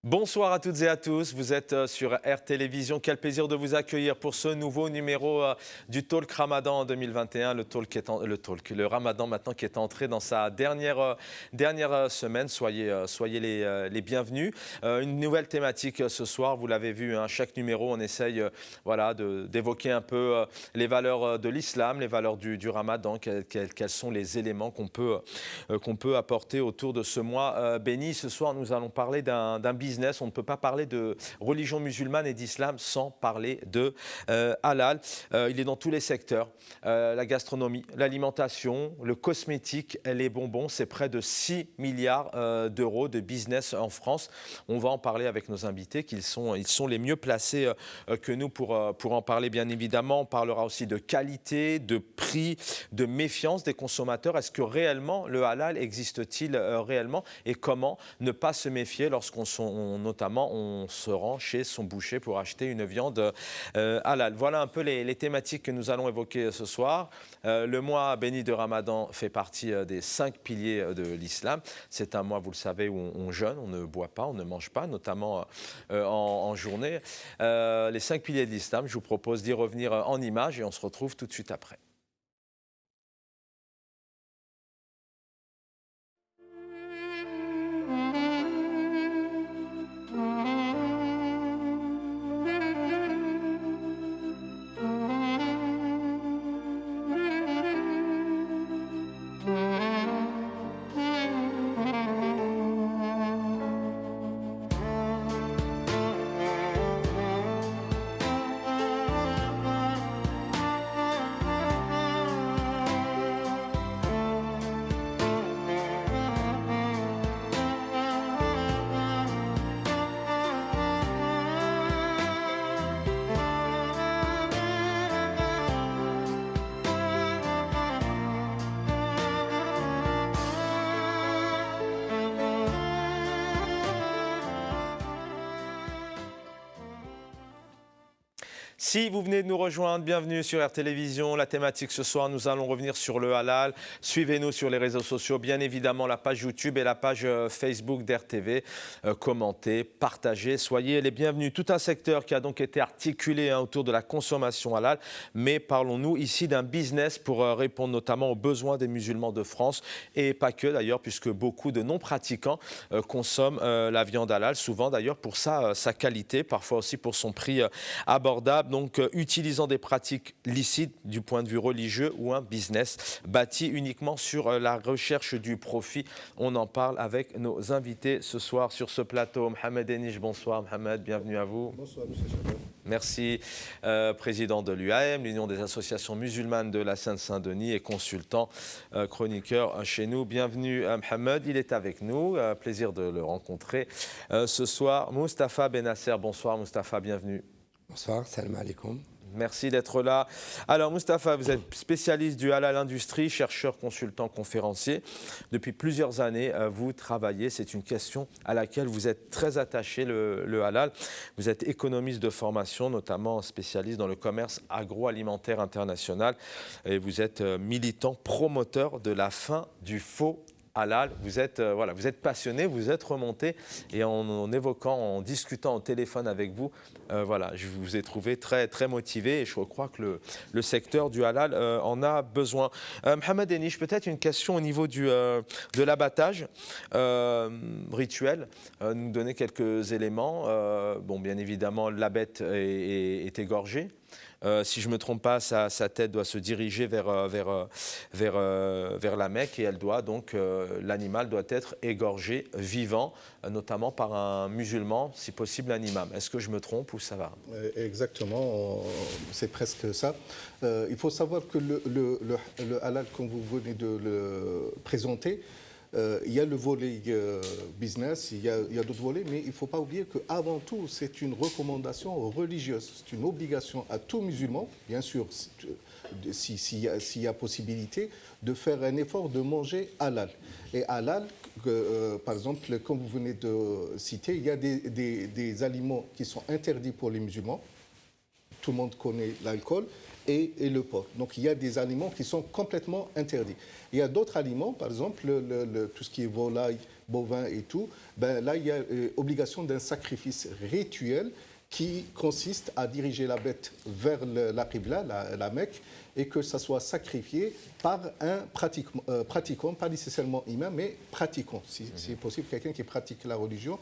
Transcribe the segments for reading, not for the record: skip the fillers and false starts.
Bonsoir à toutes et à tous, vous êtes sur Air Télévision. Quel plaisir de vous accueillir pour ce nouveau numéro du Talk Ramadan en 2021. Le Ramadan maintenant qui est entré dans sa dernière semaine. Soyez les bienvenus. Une nouvelle thématique ce soir, vous l'avez vu, hein, chaque numéro on essaye d'évoquer un peu les valeurs de l'islam, les valeurs du Ramadan, quels sont les éléments qu'on peut apporter autour de ce mois béni. Ce soir nous allons parler d'un business. On ne peut pas parler de religion musulmane et d'islam sans parler de halal. Il est dans tous les secteurs, la gastronomie, l'alimentation, le cosmétique, les bonbons. C'est près de 6 milliards d'euros de business en France. On va en parler avec nos invités, ils sont les mieux placés que nous pour en parler, bien évidemment. On parlera aussi de qualité, de prix, de méfiance des consommateurs. Est-ce que réellement le halal existe-t-il réellement, et comment ne pas se méfier lorsqu'on se rend chez son boucher pour acheter une viande halal. Voilà un peu les thématiques que nous allons évoquer ce soir. Le mois béni de Ramadan fait partie des 5 piliers de l'islam. C'est un mois, vous le savez, où on jeûne, on ne boit pas, on ne mange pas, notamment en journée. Les 5 piliers de l'islam, je vous propose d'y revenir en images et on se retrouve tout de suite après. Si vous venez de nous rejoindre, bienvenue sur Air Télévision. La thématique ce soir, nous allons revenir sur le halal. Suivez-nous sur les réseaux sociaux, bien évidemment la page YouTube et la page Facebook d'RTV. Commentez, partagez, soyez les bienvenus. Tout un secteur qui a donc été articulé autour de la consommation halal. Mais parlons-nous ici d'un business pour répondre notamment aux besoins des musulmans de France. Et pas que d'ailleurs, puisque beaucoup de non-pratiquants consomment la viande halal. Souvent d'ailleurs pour sa qualité, parfois aussi pour son prix abordable. Donc, utilisant des pratiques licites du point de vue religieux ou un business bâti uniquement sur la recherche du profit. On en parle avec nos invités ce soir sur ce plateau. Mohamed Eniche, bonsoir Mohamed, bienvenue à vous. Bonsoir M. Chabot. Merci, président de l'UAM, l'Union des associations musulmanes de la Seine-Saint-Denis, et consultant, chroniqueur chez nous. Bienvenue Mohamed, il est avec nous, plaisir de le rencontrer ce soir. Moustapha Benasser, bonsoir Moustapha, bienvenue. Bonsoir, salam alaikum. Merci d'être là. Alors Moustapha, vous êtes spécialiste du halal industrie, chercheur, consultant, conférencier. Depuis plusieurs années, vous travaillez, c'est une question à laquelle vous êtes très attaché, le halal. Vous êtes économiste de formation, notamment spécialiste dans le commerce agroalimentaire international. Et vous êtes militant, promoteur de la fin du faux halal. Vous êtes passionné, vous êtes remonté, et en évoquant, en discutant au téléphone avec vous, je vous ai trouvé très, très motivé, et je crois que le secteur du halal en a besoin. Mohamed Eniche, peut-être une question au niveau de l'abattage rituel. Nous donner quelques éléments. Bien évidemment, la bête est égorgée. Si je ne me trompe pas, sa tête doit se diriger vers la Mecque, et l'animal doit être égorgé vivant, notamment par un musulman, si possible un imam. Est-ce que je me trompe ou ça va? Exactement, c'est presque ça. Il faut savoir que le halal, comme vous venez de le présenter, il y a le volet business, il y a d'autres volets, mais il ne faut pas oublier qu'avant tout, c'est une recommandation religieuse. C'est une obligation à tout musulman, bien sûr, s'il y a possibilité, de faire un effort de manger halal. Et halal, par exemple, comme vous venez de citer, il y a des aliments qui sont interdits pour les musulmans. Tout le monde connaît l'alcool et le porc. Donc il y a des aliments qui sont complètement interdits. Il y a d'autres aliments, par exemple tout ce qui est volaille, bovin et tout, ben là, il y a obligation d'un sacrifice rituel qui consiste à diriger la bête vers la Qibla, la Mecque, et que ça soit sacrifié par un pratiquant, pas nécessairement imam, mais pratiquant, si c'est possible, quelqu'un qui pratique la religion.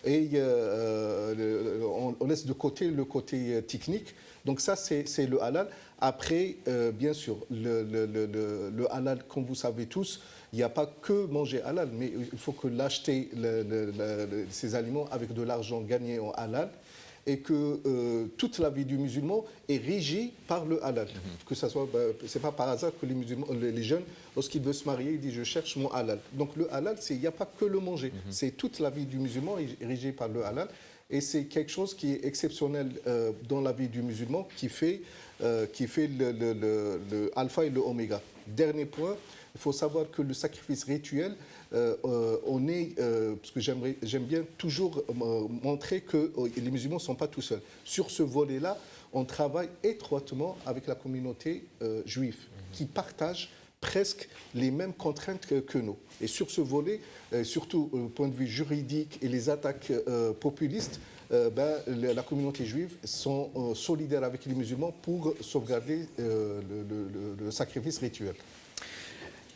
Et on laisse de côté le côté technique. Donc ça, c'est le halal. Après, bien sûr, le halal, comme vous savez tous, il n'y a pas que manger halal, mais il faut que l'acheter, ces aliments, avec de l'argent gagné en halal, et que toute la vie du musulman est régie par le halal. Que ça soit, c'est pas par hasard que les musulmans, les jeunes, lorsqu'ils veulent se marier, ils disent je cherche mon halal. Donc le halal, il n'y a pas que le manger. C'est toute la vie du musulman est régie par le halal. Et c'est quelque chose qui est exceptionnel dans la vie du musulman, qui fait le alpha et le oméga. Dernier point, il faut savoir que le sacrifice rituel, parce que j'aime bien toujours montrer que les musulmans ne sont pas tout seuls. Sur ce volet-là, on travaille étroitement avec la communauté juive, qui partage presque les mêmes contraintes que nous. Et sur ce volet, surtout au point de vue juridique et les attaques populistes, la communauté juive sont solidaires avec les musulmans pour sauvegarder le sacrifice rituel.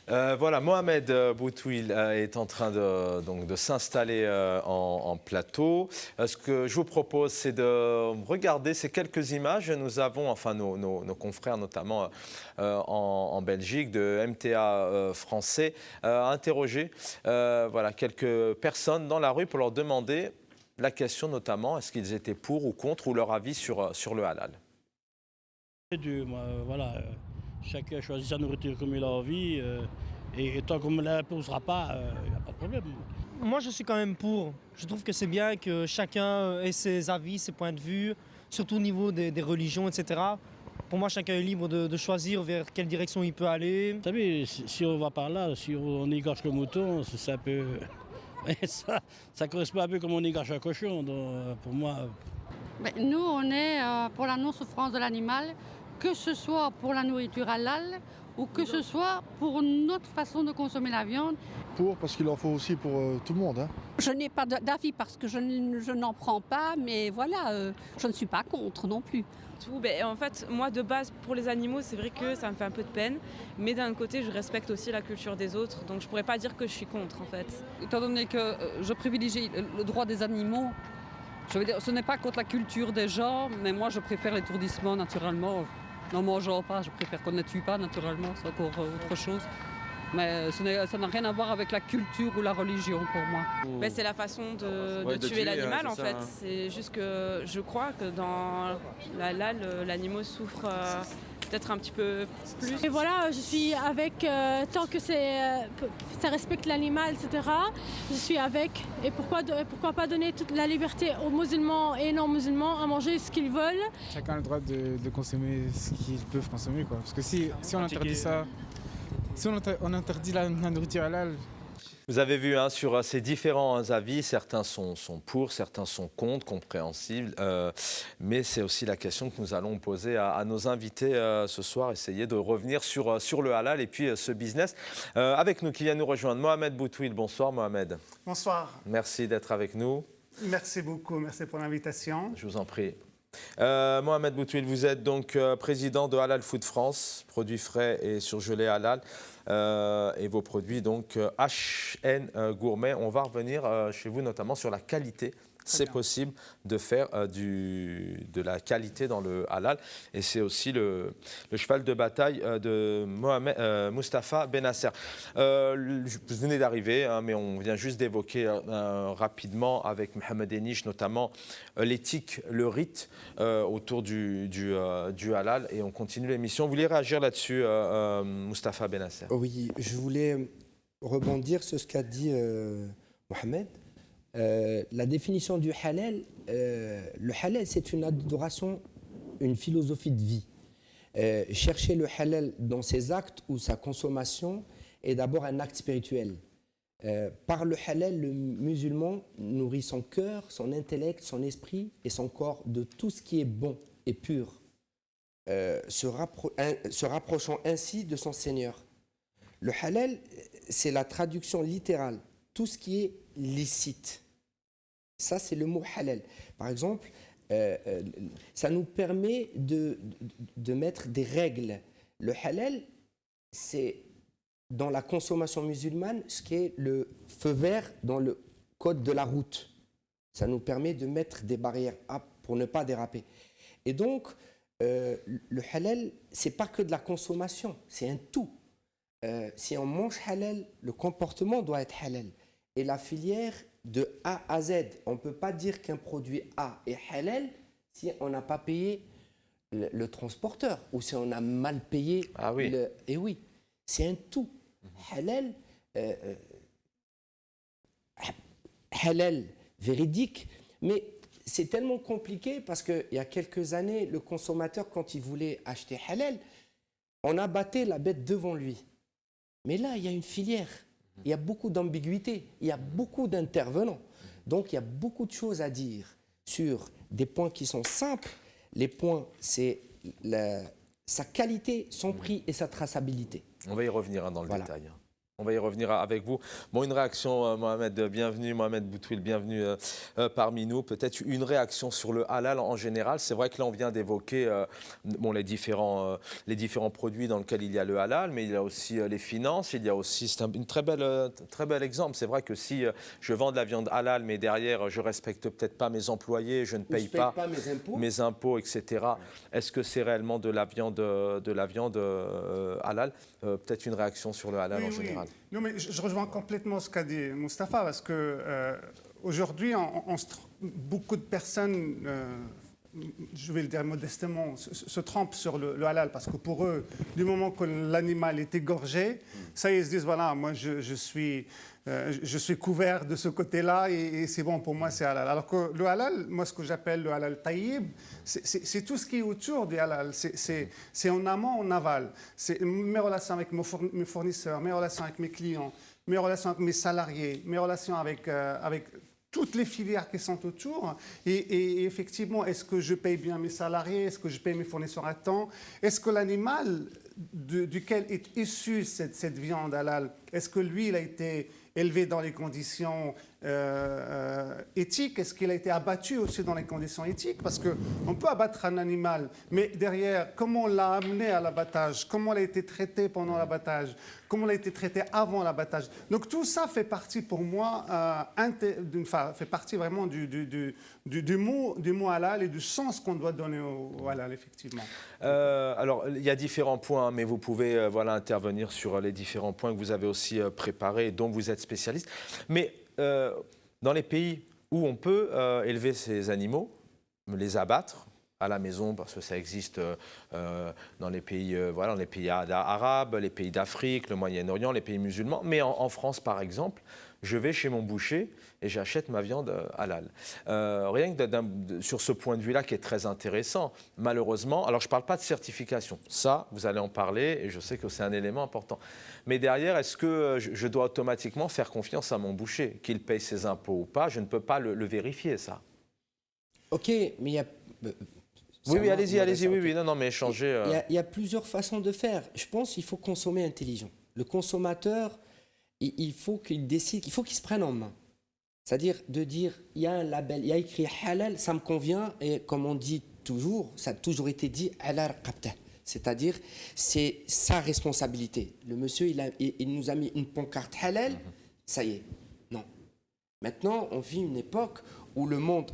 Voilà, Mohamed Boutouil est en train de s'installer en plateau. Ce que je vous propose, c'est de regarder ces quelques images. Nous avons, enfin nos confrères notamment en Belgique, de MTA français, interrogé voilà, quelques personnes dans la rue pour leur demander la question notamment, est-ce qu'ils étaient pour ou contre, ou leur avis sur le halal. Voilà, chacun choisit sa nourriture comme il a envie. Et tant qu'on ne l'imposera pas, il n'y a pas de problème. Moi, je suis quand même pour. Je trouve que c'est bien que chacun ait ses avis, ses points de vue, surtout au niveau des religions, etc. Pour moi, chacun est libre de choisir vers quelle direction il peut aller. Vous savez, si on va par là, si on égorge le mouton, c'est un peu... ça correspond un peu comme on égorge un cochon. Donc, pour moi... Nous, on est pour la non-souffrance de l'animal, que ce soit pour la nourriture halal ou que ce soit pour notre façon de consommer la viande. Pour, parce qu'il en faut aussi pour tout le monde. Hein. Je n'ai pas d'avis parce que je n'en prends pas, mais voilà, je ne suis pas contre non plus. En fait, moi de base, pour les animaux, c'est vrai que ça me fait un peu de peine, mais d'un côté, je respecte aussi la culture des autres, donc je pourrais pas dire que je suis contre en fait. Étant donné que je privilégie le droit des animaux, je veux dire, ce n'est pas contre la culture des gens, mais moi je préfère l'étourdissement naturellement. N'en mangeant pas, je préfère qu'on ne tue pas naturellement, c'est encore autre chose. Mais ça n'a rien à voir avec la culture ou la religion pour moi. C'est la façon de tuer l'animal en fait. C'est juste que je crois que dans l'animal souffre peut-être un petit peu plus. Et voilà, je suis avec, tant que ça respecte l'animal, etc. Je suis avec. Et pourquoi pas donner toute la liberté aux musulmans et non-musulmans à manger ce qu'ils veulent. Chacun a le droit de consommer ce qu'ils peuvent consommer, quoi. Parce que si on interdit ça, si on interdit la nourriture halal. Vous avez vu sur ces différents avis, certains sont pour, certains sont contre, compréhensibles, mais c'est aussi la question que nous allons poser à nos invités ce soir, essayer de revenir sur le halal et puis ce business. Avec nous, qui vient nous rejoindre, Mohamed Boutouil. Bonsoir Mohamed. Bonsoir. Merci d'être avec nous. Merci beaucoup, merci pour l'invitation. Je vous en prie. Mohamed Boutouil, vous êtes donc président de Halal Food France, produits frais et surgelés halal, et vos produits donc HN Gourmet. On va revenir chez vous notamment sur la qualité. C'est possible de faire de la qualité dans le halal, et c'est aussi le cheval de bataille de Moustapha Benasser. Vous venez d'arriver, mais on vient juste d'évoquer rapidement avec Mohamed Eniche notamment l'éthique, le rite autour du halal, et on continue l'émission. Vous voulez réagir là-dessus, Moustapha Benasser? Oui, je voulais rebondir sur ce qu'a dit Mohamed. La définition du halal, le halal c'est une adoration, une philosophie de vie. Chercher le halal dans ses actes ou sa consommation est d'abord un acte spirituel. Par le halal, le musulman nourrit son cœur, son intellect, son esprit et son corps de tout ce qui est bon et pur, se rapprochant ainsi de son Seigneur. Le halal, c'est la traduction littérale tout ce qui est licite. Ça, c'est le mot halal. Par exemple, ça nous permet de mettre des règles. Le halal, c'est dans la consommation musulmane ce qui est le feu vert dans le code de la route. Ça nous permet de mettre des barrières pour ne pas déraper. Et donc, le halal, c'est pas que de la consommation, c'est un tout. Si on mange halal, le comportement doit être halal. Et la filière de A à Z, on ne peut pas dire qu'un produit A est halal si on n'a pas payé le transporteur ou si on a mal payé le... Et oui, c'est un tout. Halal, halal véridique, mais c'est tellement compliqué parce qu'il y a quelques années, le consommateur, quand il voulait acheter halal, on abattait la bête devant lui. Mais là, il y a une filière, il y a beaucoup d'ambiguïté, il y a beaucoup d'intervenants. Donc, il y a beaucoup de choses à dire sur des points qui sont simples. Les points, c'est sa qualité, son prix et sa traçabilité. On va y revenir dans le détail. On va y revenir avec vous. Bon, une réaction, Mohamed, bienvenue. Mohamed Boutouil, bienvenue parmi nous. Peut-être une réaction sur le halal en général. C'est vrai que là, on vient d'évoquer les différents produits dans lesquels il y a le halal, mais il y a aussi les finances. Il y a aussi, c'est un très bel exemple. C'est vrai que si je vends de la viande halal, mais derrière, je ne respecte peut-être pas mes employés, je ne paye pas mes impôts, etc. Est-ce que c'est réellement de la viande halal? Peut-être une réaction sur le halal en général. Non, mais je rejoins complètement ce qu'a dit Mustapha, parce que aujourd'hui, beaucoup de personnes, je vais le dire modestement, se trompent sur le halal, parce que pour eux, du moment que l'animal est égorgé, ça ils se disent, voilà, moi je suis couvert de ce côté-là et c'est bon, pour moi c'est halal. Alors que le halal, moi ce que j'appelle le halal taïb, c'est tout ce qui est autour du halal. C'est en amont, en aval. C'est mes relations avec mes fournisseurs, mes relations avec mes clients, mes relations avec mes salariés, mes relations avec toutes les filières qui sont autour. Et effectivement, est-ce que je paye bien mes salariés? Est-ce que je paye mes fournisseurs à temps? Est-ce que l'animal duquel est issue cette viande halal, est-ce que lui, il a été élevé dans les conditions éthiques? Est-ce qu'il a été abattu aussi dans les conditions éthiques? Parce qu'on peut abattre un animal, mais derrière, comment on l'a amené à l'abattage? Comment il a été traité pendant l'abattage? Comment il a été traité avant l'abattage? Donc tout ça fait partie pour moi, fait partie vraiment du mot halal et du sens qu'on doit donner au halal, effectivement. Alors, il y a différents points, mais vous pouvez intervenir sur les différents points que vous avez aussi préparés et dont vous êtes spécialiste. Mais dans les pays où on peut élever ces animaux, les abattre à la maison, parce que ça existe dans les pays, dans les pays arabes, les pays d'Afrique, le Moyen-Orient, les pays musulmans. Mais en France, par exemple, je vais chez mon boucher et j'achète ma viande halal. Rien que sur ce point de vue-là qui est très intéressant, malheureusement, alors je ne parle pas de certification, ça, vous allez en parler et je sais que c'est un élément important. Mais derrière, est-ce que je dois automatiquement faire confiance à mon boucher, qu'il paye ses impôts ou pas? Je ne peux pas le vérifier, ça. Ok, mais il y a... Oui, allez-y, oui, non, mais échanger... Il y a plusieurs façons de faire. Je pense qu'il faut consommer intelligent. Le consommateur, il faut qu'il décide, il faut qu'il se prenne en main. C'est-à-dire de dire, il y a un label, il y a écrit halal, ça me convient, et comme on dit toujours, ça a toujours été dit, halal qabta. C'est-à-dire, c'est sa responsabilité. Le monsieur, il nous a mis une pancarte halal, ça y est. Non. Maintenant, on vit une époque où le monde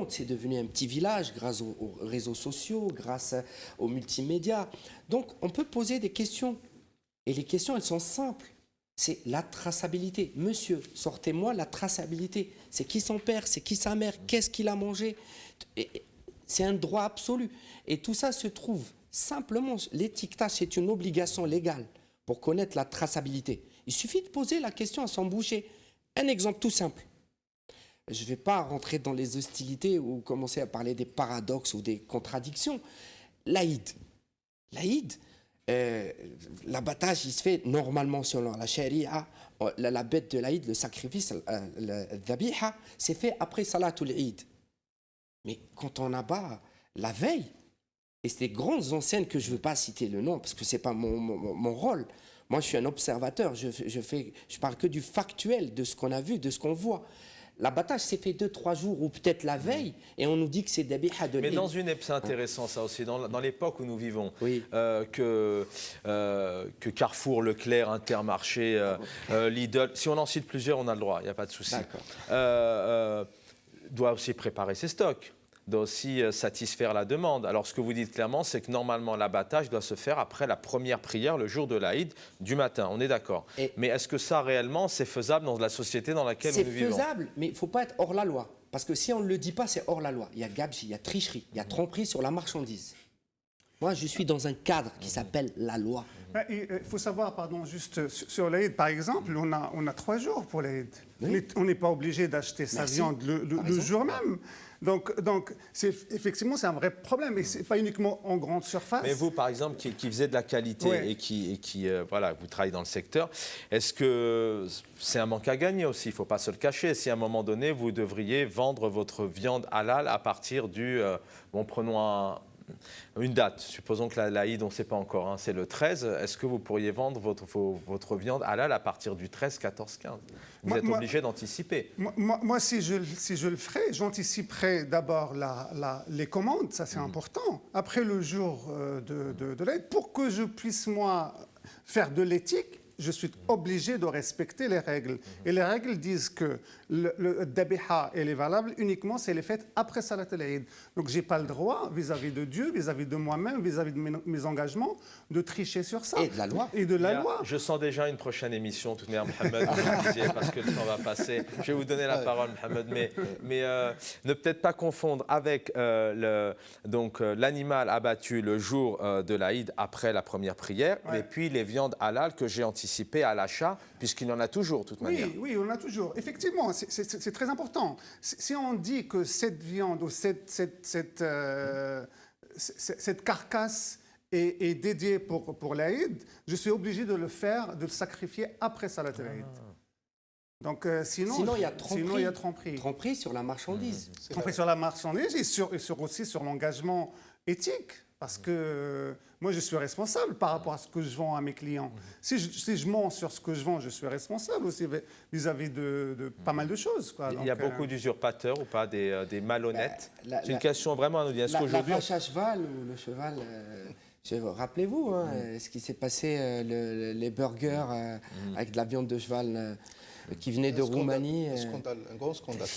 c'est devenu un petit village grâce aux réseaux sociaux, grâce aux multimédias. Donc, on peut poser des questions. Et les questions, elles sont simples. C'est la traçabilité. Monsieur, sortez-moi la traçabilité. C'est qui son père, c'est qui sa mère, qu'est-ce qu'il a mangé. C'est un droit absolu. Et tout ça se trouve simplement. L'étiquetage, c'est une obligation légale pour connaître la traçabilité. Il suffit de poser la question à son boucher. Un exemple tout simple. Je ne vais pas rentrer dans les hostilités ou commencer à parler des paradoxes ou des contradictions. L'Aïd. L'Aïd, l'abattage, il se fait normalement selon la charia. La bête de l'Aïd, le sacrifice, le dhabiha, c'est fait après Salatul Eid. Mais quand on abat la veille, et c'est des grandes enseignes que je ne veux pas citer le nom parce que ce n'est pas mon rôle, Moi, je suis un observateur. Je parle que du factuel, de ce qu'on a vu, de ce qu'on voit. L'abattage s'est fait 2-3 jours ou peut-être la veille et on nous dit que c'est dabiha de Mais c'est intéressant ça aussi, dans l'époque où nous vivons, que Carrefour, Leclerc, Intermarché, Lidl, si on en cite plusieurs, on a le droit, il n'y a pas de souci, doit aussi préparer ses stocks, doit aussi satisfaire la demande. Alors ce que vous dites clairement, c'est que normalement l'abattage doit se faire après la première prière, le jour de l'Aïd, du matin, on est d'accord. Mais est-ce que ça réellement, c'est faisable dans la société dans laquelle nous vivons? C'est faisable, mais il ne faut pas être hors la loi. Parce que si on ne le dit pas, c'est hors la loi. Il y a gabegie, il y a tricherie, il y a tromperie sur la marchandise. Moi, je suis dans un cadre qui s'appelle la loi. Il faut savoir, pardon, juste sur l'Aïd, par exemple, on a 3 jours pour l'Aïd. On n'est pas obligé d'acheter sa viande le jour même. Donc effectivement, c'est un vrai problème. Et ce n'est pas uniquement en grande surface. Mais vous, par exemple, qui faisiez de la qualité et qui voilà, vous travaillez dans le secteur, est-ce que c'est un manque à gagner aussi? Il ne faut pas se le cacher. Si à un moment donné, vous devriez vendre votre viande halal à partir du... prenons une date. Supposons que l'Aïd, on ne sait pas encore, hein, c'est le 13. Est-ce que vous pourriez vendre votre viande halal à partir du 13, 14, 15? Vous êtes obligé d'anticiper. Moi, si je le ferais, j'anticiperais d'abord les commandes, ça c'est important. Après le jour de l'Aïd, pour que je puisse, moi, faire de l'éthique, je suis obligé de respecter les règles. Et les règles disent que le dabiha, elle est valable uniquement si elle est faite après Salat al-Eid. Donc, je n'ai pas le droit, vis-à-vis de Dieu, vis-à-vis de moi-même, vis-à-vis de mes engagements, de tricher sur ça. Et de la loi. Et de la loi. Je sens déjà une prochaine émission, tout de même, Mohamed, parce que le temps va passer. Je vais vous donner la parole, Mohamed, mais ne peut-être pas confondre avec l'animal abattu le jour de l'Aïd après la première prière, et puis les viandes halal que j'ai anticipées à l'achat, puisqu'il y en a toujours, de toute manière. Oui, on en a toujours. Effectivement, c'est très important. Si on dit que cette viande ou cette carcasse est dédiée pour l'Aïd, je suis obligé de le sacrifier après Salat al-Eid. Donc, sinon, il y a tromperie. Tromperie sur la marchandise. Tromperie sur la marchandise et aussi sur l'engagement éthique. Parce que moi, je suis responsable par rapport à ce que je vends à mes clients. Si je mens sur ce que je vends, je suis responsable aussi vis-à-vis de pas mal de choses. Quoi. Il y a beaucoup d'usurpateurs ou pas, des malhonnêtes? C'est une question vraiment anodine. La vache à cheval ou le cheval... rappelez-vous ce qui s'est passé, les burgers avec de la viande de cheval... qui venait de Roumanie. Un grand scandale.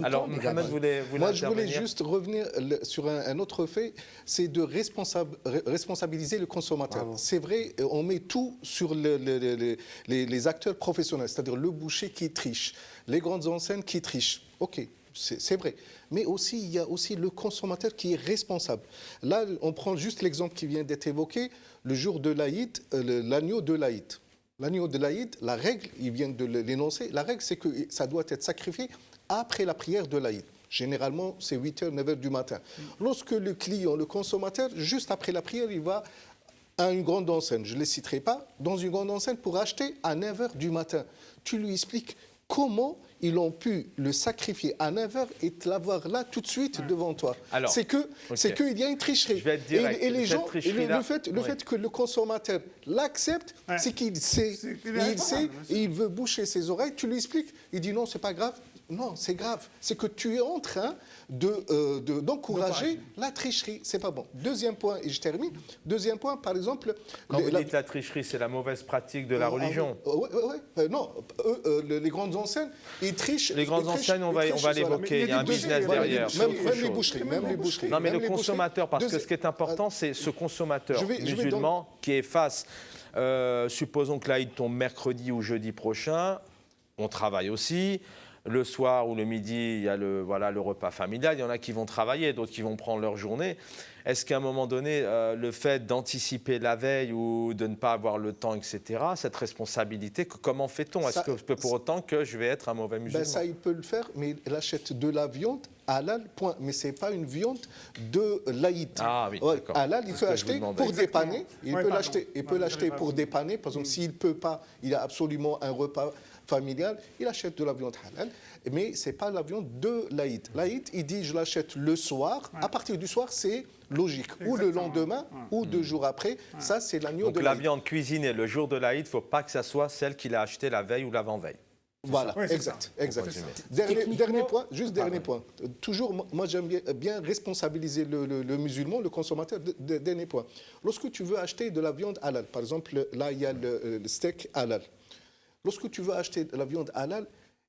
Alors, Mohamed voulait Moi, je voulais juste revenir sur un autre fait, c'est de responsabiliser le consommateur. C'est vrai, on met tout sur les acteurs professionnels, c'est-à-dire le boucher qui triche, les grandes enseignes qui trichent. OK, c'est vrai. Mais aussi, il y a aussi le consommateur qui est responsable. Là, on prend juste l'exemple qui vient d'être évoqué, le jour de l'Aïd, l'agneau de l'Aïd. L'agneau de l'Aïd, la règle, il vient de l'énoncer, la règle c'est que ça doit être sacrifié après la prière de l'Aïd. Généralement, c'est 8h, 9h du matin. Lorsque le client, le consommateur, juste après la prière, il va à une grande enseigne, je ne les citerai pas, dans une grande enseigne pour acheter à 9h du matin. Tu lui expliques comment ils ont pu le sacrifier à 9h et te l'avoir là tout de suite devant toi. C'est qu'il y a une tricherie. Je vais être direct. Et les gens, le fait que le consommateur l'accepte, c'est qu'il sait, et il veut boucher ses oreilles. Tu lui expliques, il dit non, c'est pas grave. Non, c'est grave. C'est que tu es en train d'encourager la tricherie. C'est pas bon. Deuxième point, et je termine. Deuxième point, par exemple... Quand vous dites la tricherie, c'est la mauvaise pratique de la religion. Non, les grandes enseignes, ils trichent. Les grandes enseignes, on va l'évoquer. Il y a un business derrière. Même les boucheries. Non, mais le consommateur, parce que ce qui est important, c'est ce consommateur musulman qui est face... supposons que l'Aïd tombe mercredi ou jeudi prochain. On travaille aussi. Le soir ou le midi, il y a le repas familial. Il y en a qui vont travailler, d'autres qui vont prendre leur journée. Est-ce qu'à un moment donné, le fait d'anticiper la veille ou de ne pas avoir le temps, etc., cette responsabilité, comment fait-on? Est-ce que pour autant que je vais être un mauvais musulman? Ça, il peut le faire, mais il achète de la viande halal, point. Mais ce n'est pas une viande de l'Aïd. Ah oui, d'accord. Halal, il peut acheter pour dépanner. Il peut l'acheter pour dépanner. Par exemple, s'il ne peut pas, il a absolument un repas familial, il achète de la viande halal, mais ce n'est pas la viande de l'Aïd. L'Aïd, il dit je l'achète le soir, à partir du soir, c'est logique. Exactement. Ou le lendemain, ou 2 jours après, ça c'est l'agneau de l'Aïd. Donc la viande cuisinée le jour de l'Aïd, il ne faut pas que ça soit celle qu'il a achetée la veille ou l'avant-veille. Voilà, oui, exact. Dernier point, juste dernier point. Toujours, moi j'aime bien responsabiliser le musulman, le consommateur. Dernier point. Lorsque tu veux acheter de la viande halal, par exemple, là il y a le steak halal. Lorsque tu veux acheter de la viande halal,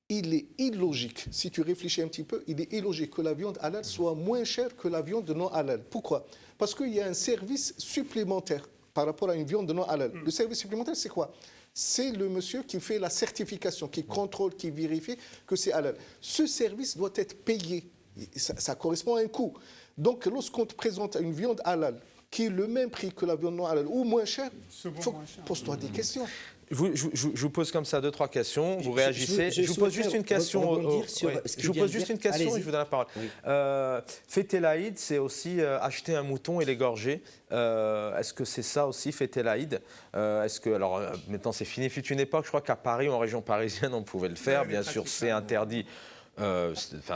il est illogique, si tu réfléchis un petit peu, il est illogique que la viande halal soit moins chère que la viande non halal. Pourquoi? Parce qu'il y a un service supplémentaire par rapport à une viande non halal. Le service supplémentaire, c'est quoi? C'est le monsieur qui fait la certification, qui contrôle, qui vérifie que c'est halal. Ce service doit être payé. Ça correspond à un coût. Donc, lorsqu'on te présente une viande halal qui est le même prix que la viande non halal ou moins chère, pose-toi des questions. Je vous pose comme ça 2-3 questions, vous réagissez. Je vous pose juste une question. Je vous pose juste une question et je vous donne la parole. Oui. Fêter l'Aïd, c'est aussi acheter un mouton et l'égorger. Est-ce que c'est ça aussi, fêter l'Aïd? Est-ce que, alors maintenant c'est fini, fut une époque, je crois qu'à Paris, en région parisienne, on pouvait le faire. Bien sûr, c'est interdit.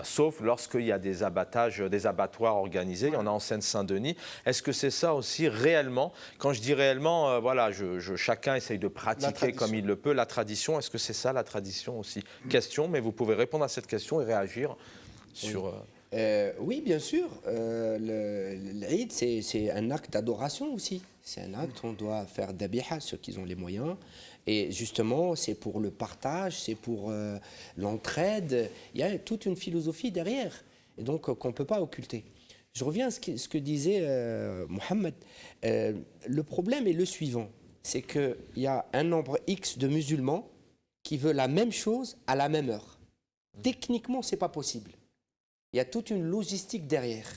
Sauf lorsqu'il y a des abattages, des abattoirs organisés, il y en a en Seine-Saint-Denis. Est-ce que c'est ça aussi réellement? Quand je dis réellement, voilà, chacun essaye de pratiquer comme il le peut la tradition. Est-ce que c'est ça la tradition aussi? Question, mais vous pouvez répondre à cette question et réagir sur... Oui, bien sûr. L'Aïd, c'est un acte d'adoration aussi. C'est un acte, on doit faire dabiha, ceux qui ont les moyens. Et justement, c'est pour le partage, c'est pour l'entraide. Il y a toute une philosophie derrière, et donc qu'on ne peut pas occulter. Je reviens à ce que disait Mohamed. Le problème est le suivant, c'est qu'il y a un nombre X de musulmans qui veulent la même chose à la même heure. Techniquement, ce n'est pas possible. Il y a toute une logistique derrière.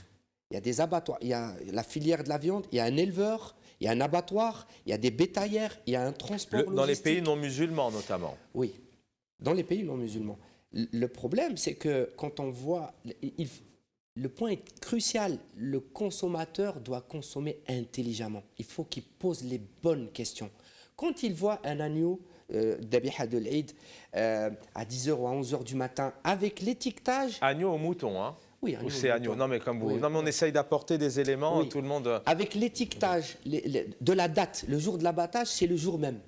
Il y a des abattoirs, il y a la filière de la viande, il y a un éleveur, il y a un abattoir, il y a des bétaillères, il y a un transport logistique. Dans les pays non musulmans notamment. Oui, dans les pays non musulmans. Le problème, c'est que quand on voit... Le point est crucial, le consommateur doit consommer intelligemment. Il faut qu'il pose les bonnes questions. Quand il voit un agneau d'abiha de l'Aïd à 10h ou à 11h du matin avec l'étiquetage... Agneau ou mouton, hein? Oui, ou c'est agneau. Non, mais comme vous. Oui. Non, mais on essaye d'apporter des éléments, oui. Tout le monde. Avec l'étiquetage de la date, le jour de l'abattage, c'est le jour même.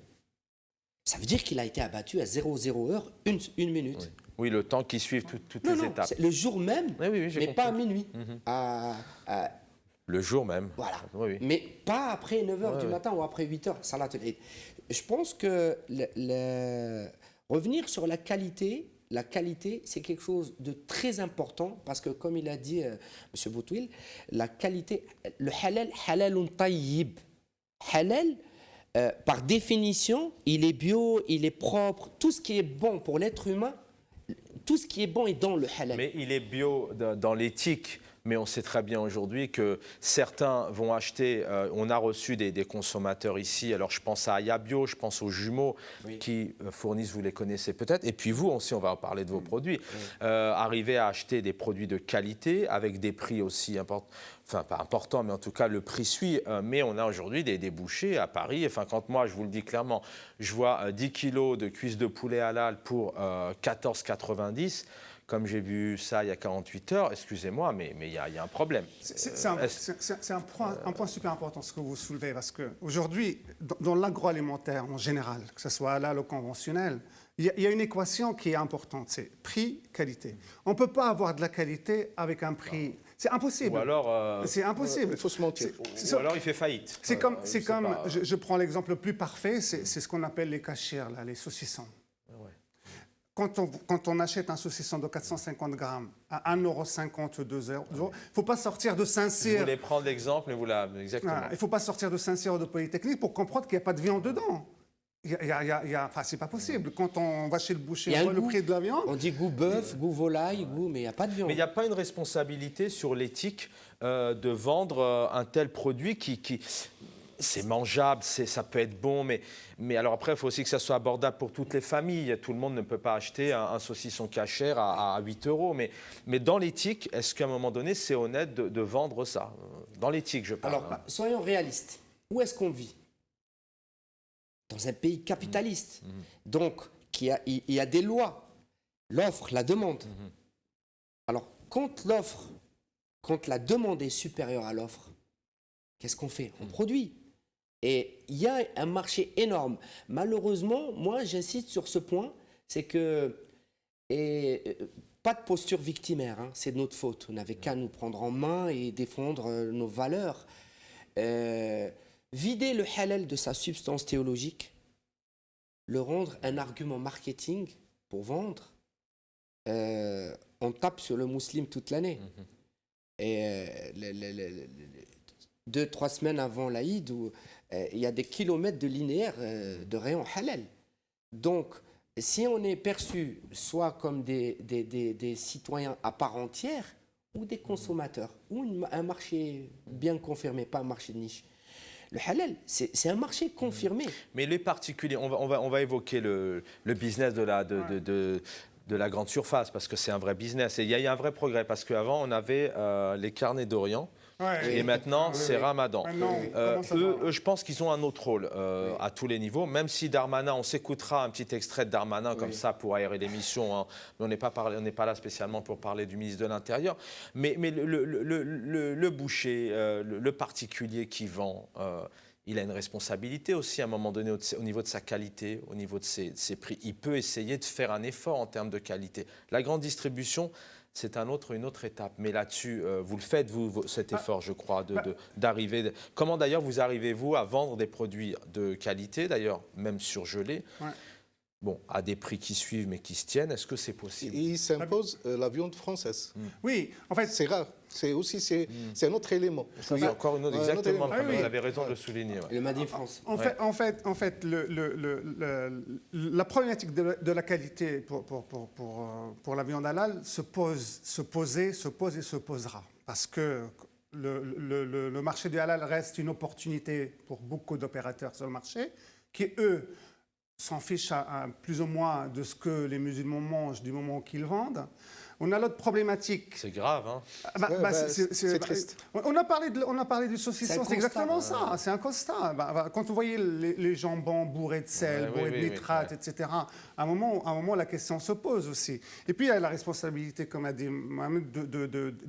Ça veut dire qu'il a été abattu à 00h, une minute. Oui, le temps qui suit toutes les étapes. C'est le jour même, mais pas à minuit. Le jour même. Voilà. Mais pas après 9h du matin ou après 8h. Salat al-Eid. Je pense que revenir sur la qualité, c'est quelque chose de très important parce que, comme il a dit M. Boutouil, la qualité, le halal, halalun tayyib. Halal, par définition, il est bio, il est propre. Tout ce qui est bon pour l'être humain, tout ce qui est bon est dans le halal. Mais il est bio dans l'éthique. Mais on sait très bien aujourd'hui que certains vont acheter, on a reçu des consommateurs ici, alors je pense à Ayabio, je pense aux jumeaux qui fournissent, vous les connaissez peut-être, et puis vous aussi, on va parler de vos produits, arriver à acheter des produits de qualité avec des prix aussi importants, enfin pas importants, mais en tout cas le prix suit, mais on a aujourd'hui des bouchers à Paris, enfin quand moi, je vous le dis clairement, je vois 10 kilos de cuisses de poulet halal pour 14,90 €. Comme j'ai vu ça il y a 48 heures, excusez-moi, mais il y a un problème. C'est un point super important ce que vous soulevez, parce qu'aujourd'hui, dans l'agroalimentaire en général, que ce soit halal ou conventionnel, il y a une équation qui est importante, c'est prix-qualité. On ne peut pas avoir de la qualité avec un prix... C'est impossible. Ou alors... c'est impossible. Il faut se mentir. Ou alors il fait faillite. C'est comme je prends l'exemple le plus parfait, c'est ce qu'on appelle les cashiers, là, les saucissons. Quand on achète un saucisson de 450 grammes à 1,50 €, 2 €, il ne faut pas sortir de Saint-Cyr. Vous voulez prendre l'exemple, mais vous l'avez exactement. Il ne faut pas sortir de Saint-Cyr ou de Polytechnique pour comprendre qu'il n'y a pas de viande dedans. Enfin, c'est pas possible. Quand on va chez le boucher, on voit le prix de la viande. On dit goût bœuf, goût volaille, mais il n'y a pas de viande. Mais il n'y a pas une responsabilité sur l'éthique de vendre un tel produit qui c'est mangeable, ça peut être bon, mais alors après, il faut aussi que ça soit abordable pour toutes les familles. Tout le monde ne peut pas acheter un saucisson cachère à 8 €. Mais dans l'éthique, est-ce qu'à un moment donné, c'est honnête de vendre ça? Dans l'éthique, je parle. Alors, soyons réalistes. Où est-ce qu'on vit? Dans un pays capitaliste. Donc, il y a des lois. L'offre, la demande. Alors, quand la demande est supérieure à l'offre, qu'est-ce qu'on fait? On produit. Et il y a un marché énorme. Malheureusement, moi, j'insiste sur ce point, c'est que pas de posture victimaire, hein, c'est de notre faute. On n'avait qu'à nous prendre en main et défendre nos valeurs. Vider le halal de sa substance théologique, le rendre un argument marketing pour vendre, on tape sur le musulman toute l'année. Et 2-3 semaines avant l'Aïd, il y a des kilomètres de linéaires de rayons halal. Donc, si on est perçu soit comme des citoyens à part entière, ou des consommateurs, ou un marché bien confirmé, pas un marché de niche. Le halal, c'est un marché confirmé. Mais les particuliers, on va évoquer le business de la grande surface, parce que c'est un vrai business. Et il y a un vrai progrès, parce qu'avant, on avait les carnets d'Orient. Ouais, et maintenant, c'est Ramadan. Eux, je pense qu'ils ont un autre rôle à tous les niveaux, même si Darmanin, on s'écoutera un petit extrait de Darmanin comme ça pour aérer l'émission, hein, mais on n'est pas là spécialement pour parler du ministre de l'Intérieur. Mais le boucher, le particulier qui vend, il a une responsabilité aussi à un moment donné au niveau de sa qualité, au niveau de ses prix. Il peut essayer de faire un effort en termes de qualité. La grande distribution, c'est une autre étape. Mais là-dessus, vous le faites, vous, cet effort, je crois, d'arriver... Comment d'ailleurs vous arrivez-vous à vendre des produits de qualité, d'ailleurs, même surgelés, bon, à des prix qui suivent mais qui se tiennent? Est-ce que c'est possible? Il s'impose la viande française. Oui, en fait... C'est rare. C'est un autre élément. C'est encore une autre... Exactement, vous avez raison de le souligner. Le Made in France. En fait, la problématique de la qualité pour la viande halal se posait, se pose et se posera. Parce que le marché du halal reste une opportunité pour beaucoup d'opérateurs sur le marché qui, eux, s'en fichent plus ou moins de ce que les musulmans mangent du moment qu'ils vendent. On a l'autre problématique. C'est grave, hein? C'est triste. On a parlé du saucisson, c'est exactement ça, c'est un constat. Quand vous voyez les jambons bourrés de sel, bourrés de nitrate, etc., à un moment, la question se pose aussi. Et puis, il y a la responsabilité, comme a dit Mohamed,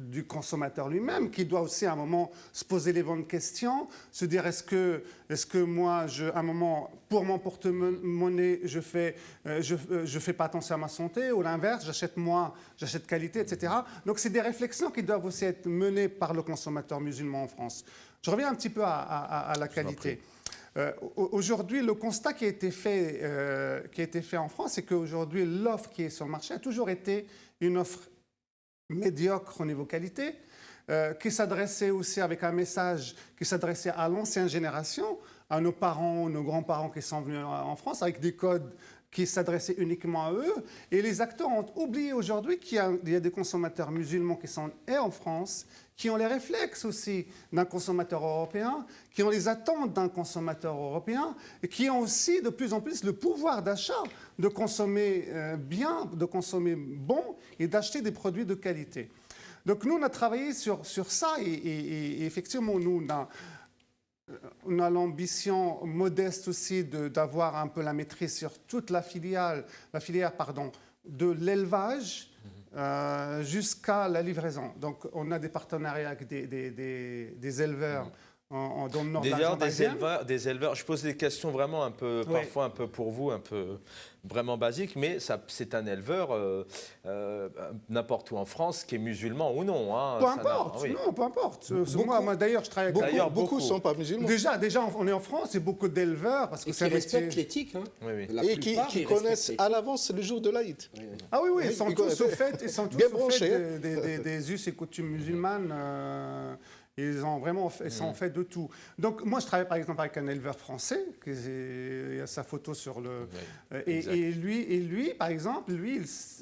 du consommateur lui-même, qui doit aussi, à un moment, se poser les bonnes questions, se dire, est-ce que moi, à un moment, pour mon porte-monnaie, je fais pas attention à ma santé, ou l'inverse, j'achète qualité, etc. Donc, c'est des réflexions qui doivent aussi être menées par le consommateur musulman en France. Je reviens un petit peu à la qualité. Aujourd'hui, le constat qui a été fait en France, c'est qu'aujourd'hui, l'offre qui est sur le marché a toujours été une offre médiocre au niveau qualité, qui s'adressait aussi avec un message qui s'adressait à l'ancienne génération, à nos parents, nos grands-parents qui sont venus en France, avec des codes qui s'adressaient uniquement à eux. Et les acteurs ont oublié aujourd'hui qu'il y a des consommateurs musulmans qui sont en France, qui ont les réflexes aussi d'un consommateur européen, qui ont les attentes d'un consommateur européen, et qui ont aussi de plus en plus le pouvoir d'achat de consommer bien, de consommer bon et d'acheter des produits de qualité. Donc nous, on a travaillé sur ça et effectivement, nous, on a l'ambition modeste aussi d'avoir un peu la maîtrise sur toute la filière de l'élevage jusqu'à la livraison. Donc, on a des partenariats avec des éleveurs dans le nord de la région. Des éleveurs, je pose des questions vraiment parfois un peu pour vous, un peu vraiment basiques, mais c'est un éleveur n'importe où en France qui est musulman ou non. Hein, peu importe, non, peu importe. Moi, d'ailleurs, je travaille avec... Beaucoup ne sont pas musulmans. Déjà, on est en France, et beaucoup d'éleveurs... Parce que qui respectent l'éthique. Hein. Et qui connaissent à l'avance le jour de l'Aïd. Ah oui, ils sont tous au fait des us et coutumes musulmanes. Ils ont vraiment sont faits de tout. Donc, moi, je travaille par exemple avec un éleveur français, il y a sa photo sur le... Et lui, par exemple,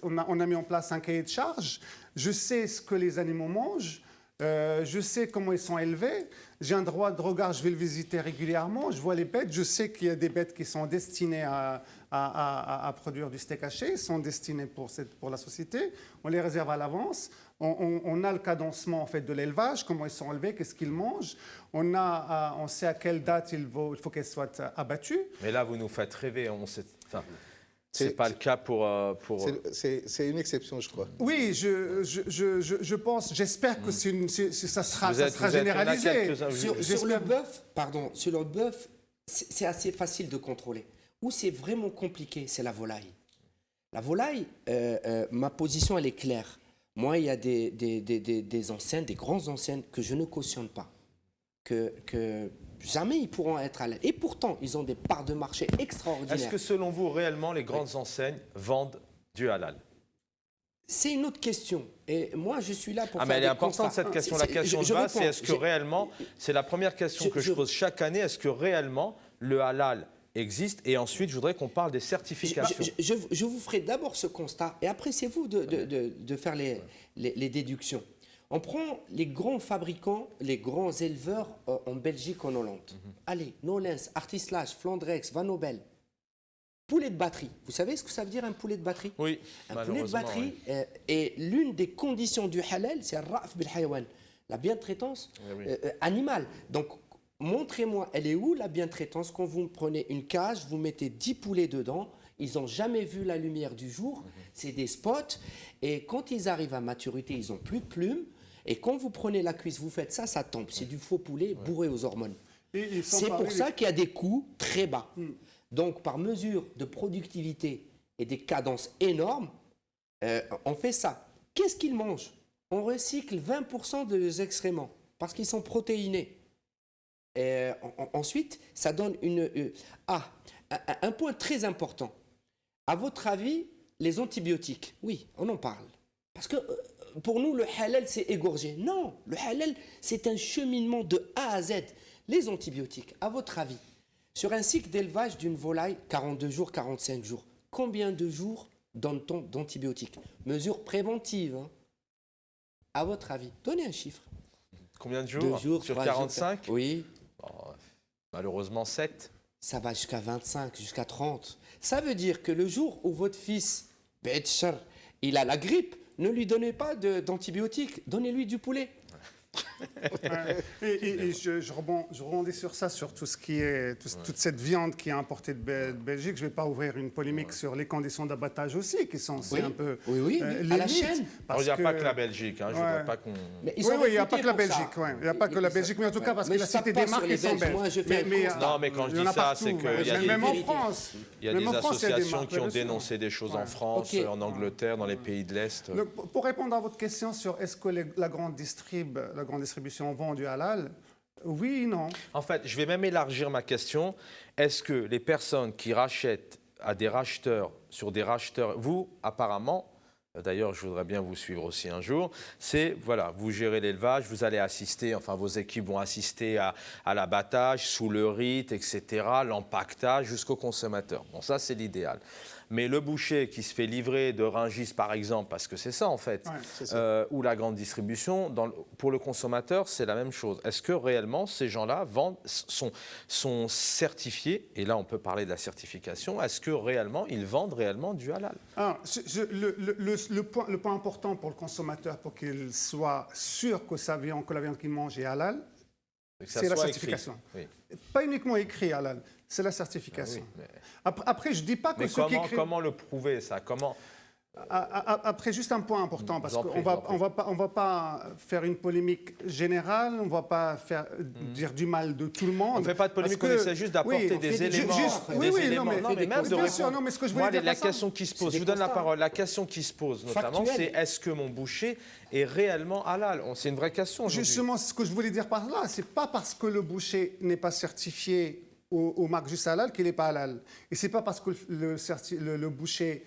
on a mis en place un cahier de charges. Je sais ce que les animaux mangent, je sais comment ils sont élevés, j'ai un droit de regard, je vais le visiter régulièrement, je vois les bêtes, je sais qu'il y a des bêtes qui sont destinées à produire du steak haché, sont destinées pour la société, on les réserve à l'avance. On a le cadencement en fait, de l'élevage, comment ils sont élevés, qu'est-ce qu'ils mangent. On sait à quelle date il faut qu'elles soient abattues. Mais là, vous nous faites rêver. C'est pas le cas pour... C'est une exception, je crois. Oui, je pense, j'espère que ça sera généralisé. Sur le bœuf, pardon, sur le bœuf, c'est assez facile de contrôler. Où c'est vraiment compliqué, c'est la volaille. La volaille, ma position, elle est claire. Moi, il y a des enseignes, des grandes enseignes que je ne cautionne pas. Que jamais ils pourront être halal. Et pourtant, ils ont des parts de marché extraordinaires. Est-ce que selon vous, réellement, les grandes enseignes vendent du halal? C'est une autre question. Et moi, je suis là pour faire mais elle est des importante, constats. cette question. La question de base, c'est est-ce que réellement, c'est la première question que je pose chaque année, est-ce que réellement le halal existe? Et ensuite, je voudrais qu'on parle des certifications. Je vous ferai d'abord ce constat, et après, c'est vous de faire les déductions. On prend les grands fabricants, les grands éleveurs en Belgique, en Hollande. Allez, Nolens, Artislage, Flandrex, Van Nobel. Poulet de batterie. Vous savez ce que ça veut dire un poulet de batterie? Oui, un poulet de batterie est l'une des conditions du halal, c'est Ra'f bil Hayawan, la bientraitance animale. Donc, montrez-moi, elle est où la bientraitance? Quand vous prenez une cage, vous mettez 10 poulets dedans, ils n'ont jamais vu la lumière du jour, c'est des spots, et quand ils arrivent à maturité, ils n'ont plus de plumes, et quand vous prenez la cuisse, vous faites ça, ça tombe. C'est du faux poulet bourré aux hormones. C'est pour ça qu'il y a des coûts très bas. Donc, par mesure de productivité et des cadences énormes, on fait ça. Qu'est-ce qu'ils mangent? On recycle 20% des excréments parce qu'ils sont protéinés. Ensuite, ça donne un point très important. À votre avis, les antibiotiques, oui, on en parle. Parce que pour nous, le halal, c'est égorger. Non, le halal, c'est un cheminement de A à Z. Les antibiotiques, à votre avis, sur un cycle d'élevage d'une volaille, 42 jours, 45 jours, combien de jours donne-t-on d'antibiotiques? Mesure préventive, hein. À votre avis, donnez un chiffre. Combien de jours? 2 jours, sur 3 45 jours. Oui. Malheureusement, 7. Ça va jusqu'à 25, jusqu'à 30. Ça veut dire que le jour où votre fils, Betcher, il a la grippe, ne lui donnez pas d'antibiotiques, donnez-lui du poulet. Je rebondis sur ça, sur tout ce qui est toute cette viande qui est importée de Belgique. Je ne vais pas ouvrir une polémique sur les conditions d'abattage aussi, qui sont un peu à la chaîne. Il n'y a pas que la Belgique. Hein, je voudrais pas qu'on... Oui, il n'y a pas que la Belgique. Il n'y a pas que la Belgique, mais en tout cas parce que la cité des marques qui sont belges. Non, mais quand je dis ça, c'est qu'il y a même en France. Il y a des associations qui ont dénoncé des choses en France, en Angleterre, dans les pays de l'Est. Pour répondre à votre question sur est-ce que la grande distribution vend du halal, oui, non. En fait, je vais même élargir ma question. Est-ce que les personnes qui rachètent à des racheteurs, sur des racheteurs, vous, apparemment, d'ailleurs, je voudrais bien vous suivre aussi un jour, c'est, voilà, vous gérez l'élevage, vous allez assister, enfin, vos équipes vont assister à l'abattage, sous le rite, etc., l'empaquetage, jusqu'au consommateur. Bon, ça, c'est l'idéal. Mais le boucher qui se fait livrer de Rungis, par exemple, parce que c'est ça, en fait, ou la grande distribution, pour le consommateur, c'est la même chose. Est-ce que réellement, ces gens-là sont certifiés, et là, on peut parler de la certification, est-ce que réellement, ils vendent réellement du halal? Alors, le point important pour le consommateur, pour qu'il soit sûr que la viande qu'il mange est halal, c'est la certification. Pas uniquement écrit halal, c'est la certification. Oui, mais... Après, je ne dis pas que comment le prouver, ça? Après, juste un point important, parce qu'on ne va pas faire une polémique générale, on ne va pas dire du mal de tout le monde. On ne fait pas de polémique, on essaie juste d'apporter des éléments. Non, mais ce que je voulais dire, la question qui se pose, je vous donne la parole, la question qui se pose notamment, c'est est-ce que mon boucher est réellement halal? C'est une vraie question. Justement, ce que je voulais dire par là, ce n'est pas parce que le boucher n'est pas certifié au marque juste halal qu'il n'est pas halal. Et ce n'est pas parce que le boucher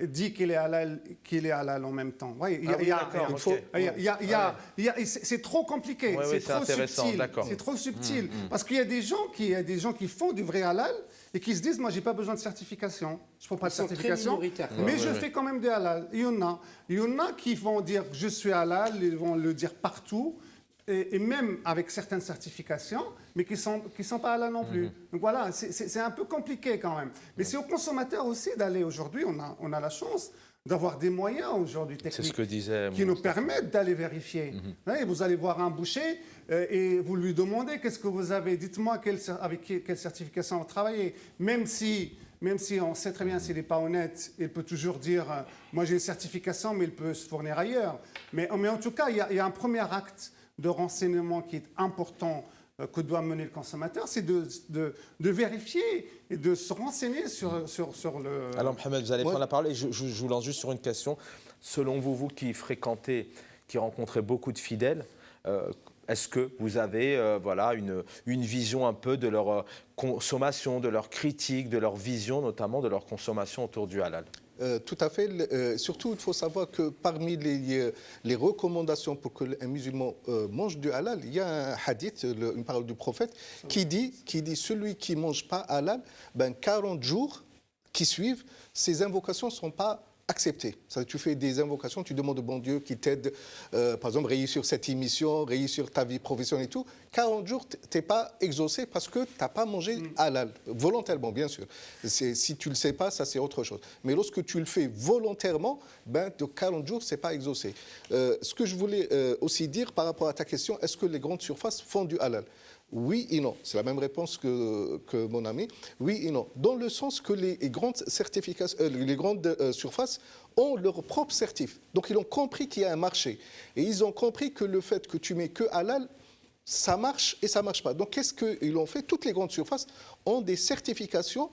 dit qu'il est halal en même temps. C'est trop compliqué, c'est trop subtil. C'est trop subtil. Parce qu'il y a des gens qui font du vrai halal et qui se disent, moi, je n'ai pas besoin de certification. Je ne prends pas de certification, mais je fais quand même du halal. Il y en a qui vont dire que je suis halal, ils vont le dire partout. Et même avec certaines certifications, mais qui sont pas halal non plus. Donc voilà, c'est un peu compliqué quand même. Mais c'est aux consommateurs aussi d'aller aujourd'hui, on a la chance d'avoir des moyens aujourd'hui techniques qui nous permettent d'aller vérifier. Et vous allez voir un boucher et vous lui demandez qu'est-ce que vous avez, dites-moi avec quelle certification vous travaillez. Même si même si on sait très bien s'il n'est pas honnête, il peut toujours dire moi j'ai une certification, mais il peut se fournir ailleurs. Mais en tout cas, il y a un premier acte de renseignement qui est important que doit mener le consommateur, c'est de vérifier et de se renseigner sur le... Alors Mohamed, vous allez prendre la parole et je vous lance juste sur une question. Selon vous, vous qui fréquentez, qui rencontrez beaucoup de fidèles, est-ce que vous avez voilà, une vision un peu de leur consommation, de leur critique, de leur vision, notamment de leur consommation autour du halal? Tout à fait. Surtout, il faut savoir que parmi les recommandations pour qu'un musulman mange du halal, il y a un hadith, une parole du prophète, qui dit celui qui ne mange pas halal, 40 jours qui suivent, ses invocations ne sont pas acceptées. Tu fais des invocations, tu demandes au bon Dieu qui t'aide, par exemple, réussir cette émission, réussir ta vie professionnelle et tout. 40 jours, tu n'es pas exaucé parce que tu n'as pas mangé halal, volontairement, bien sûr. Si tu ne le sais pas, ça c'est autre chose. Mais lorsque tu le fais volontairement, de 40 jours, ce n'est pas exaucé. Ce que je voulais aussi dire par rapport à ta question, est-ce que les grandes surfaces font du halal? Oui et non. C'est la même réponse que mon ami. Oui et non. Dans le sens que les grandes surfaces ont leur propre certif. Donc, ils ont compris qu'il y a un marché. Et ils ont compris que le fait que tu mets que halal, ça marche et ça ne marche pas. Donc, qu'est-ce qu'ils ont fait? Toutes les grandes surfaces ont des certifications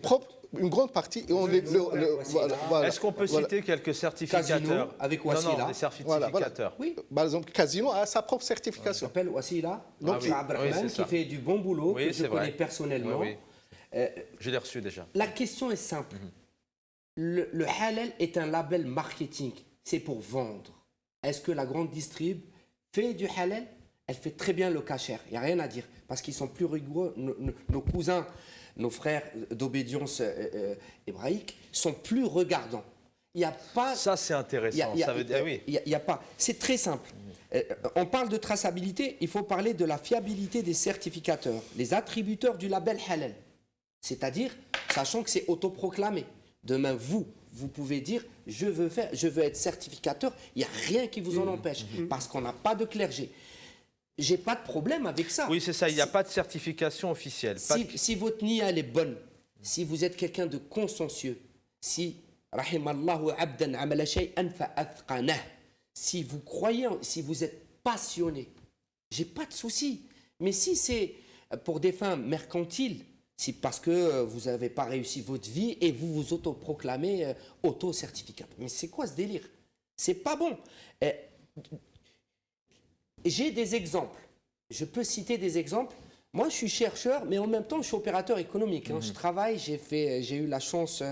propres. Une grande partie. Voilà. Est-ce qu'on peut citer quelques certificateurs? Casino, avec Wassila. Non, des certificateurs. Oui. Par exemple, Casino a sa propre certification. Il s'appelle Wassila. Donc, c'est Abdelrahman qui fait du bon boulot, que je connais personnellement. Je l'ai reçu déjà. La question est simple. Le halal est un label marketing. C'est pour vendre. Est-ce que la grande distrib fait du halal? Elle fait très bien le kasher. Il n'y a rien à dire. Parce qu'ils sont plus rigoureux. Nos cousins, nos frères d'obédience hébraïque sont plus regardants. Il n'y a pas... Ça, c'est intéressant. Ça veut dire, oui. Il y a pas... C'est très simple. On parle de traçabilité, il faut parler de la fiabilité des certificateurs, les attributeurs du label halal. C'est-à-dire, sachant que c'est autoproclamé. Demain, vous pouvez dire, je veux être certificateur, il n'y a rien qui vous en empêche, parce qu'on n'a pas de clergé. J'ai pas de problème avec ça. Oui, c'est ça, il n'y a pas de certification officielle. Si votre niya elle est bonne, si vous êtes quelqu'un de consciencieux, si vous croyez, si vous êtes passionné, j'ai pas de souci. Mais si c'est pour des fins mercantiles, c'est parce que vous n'avez pas réussi votre vie et vous vous autoproclamez auto-certificat. Mais c'est quoi ce délire? C'est pas bon. J'ai des exemples. Je peux citer des exemples. Moi, je suis chercheur, mais en même temps, je suis opérateur économique. Je travaille, j'ai eu la chance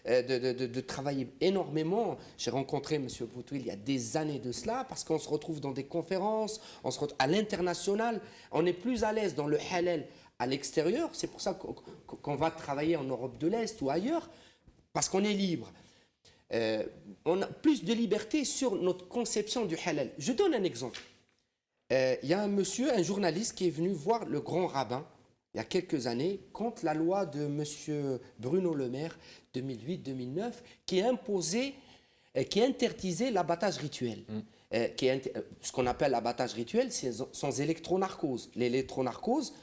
de travailler énormément. J'ai rencontré M. Boutouil il y a des années de cela, parce qu'on se retrouve dans des conférences, on se retrouve à l'international. On est plus à l'aise dans le halal à l'extérieur. C'est pour ça qu'on va travailler en Europe de l'Est ou ailleurs, parce qu'on est libre. On a plus de liberté sur notre conception du halal. Je donne un exemple. Il y a un journaliste qui est venu voir le grand rabbin il y a quelques années contre la loi de M. Bruno Le Maire 2008-2009 qui interdisait l'abattage rituel. Ce qu'on appelle l'abattage rituel, c'est sans électronarcose. L'électronarcose,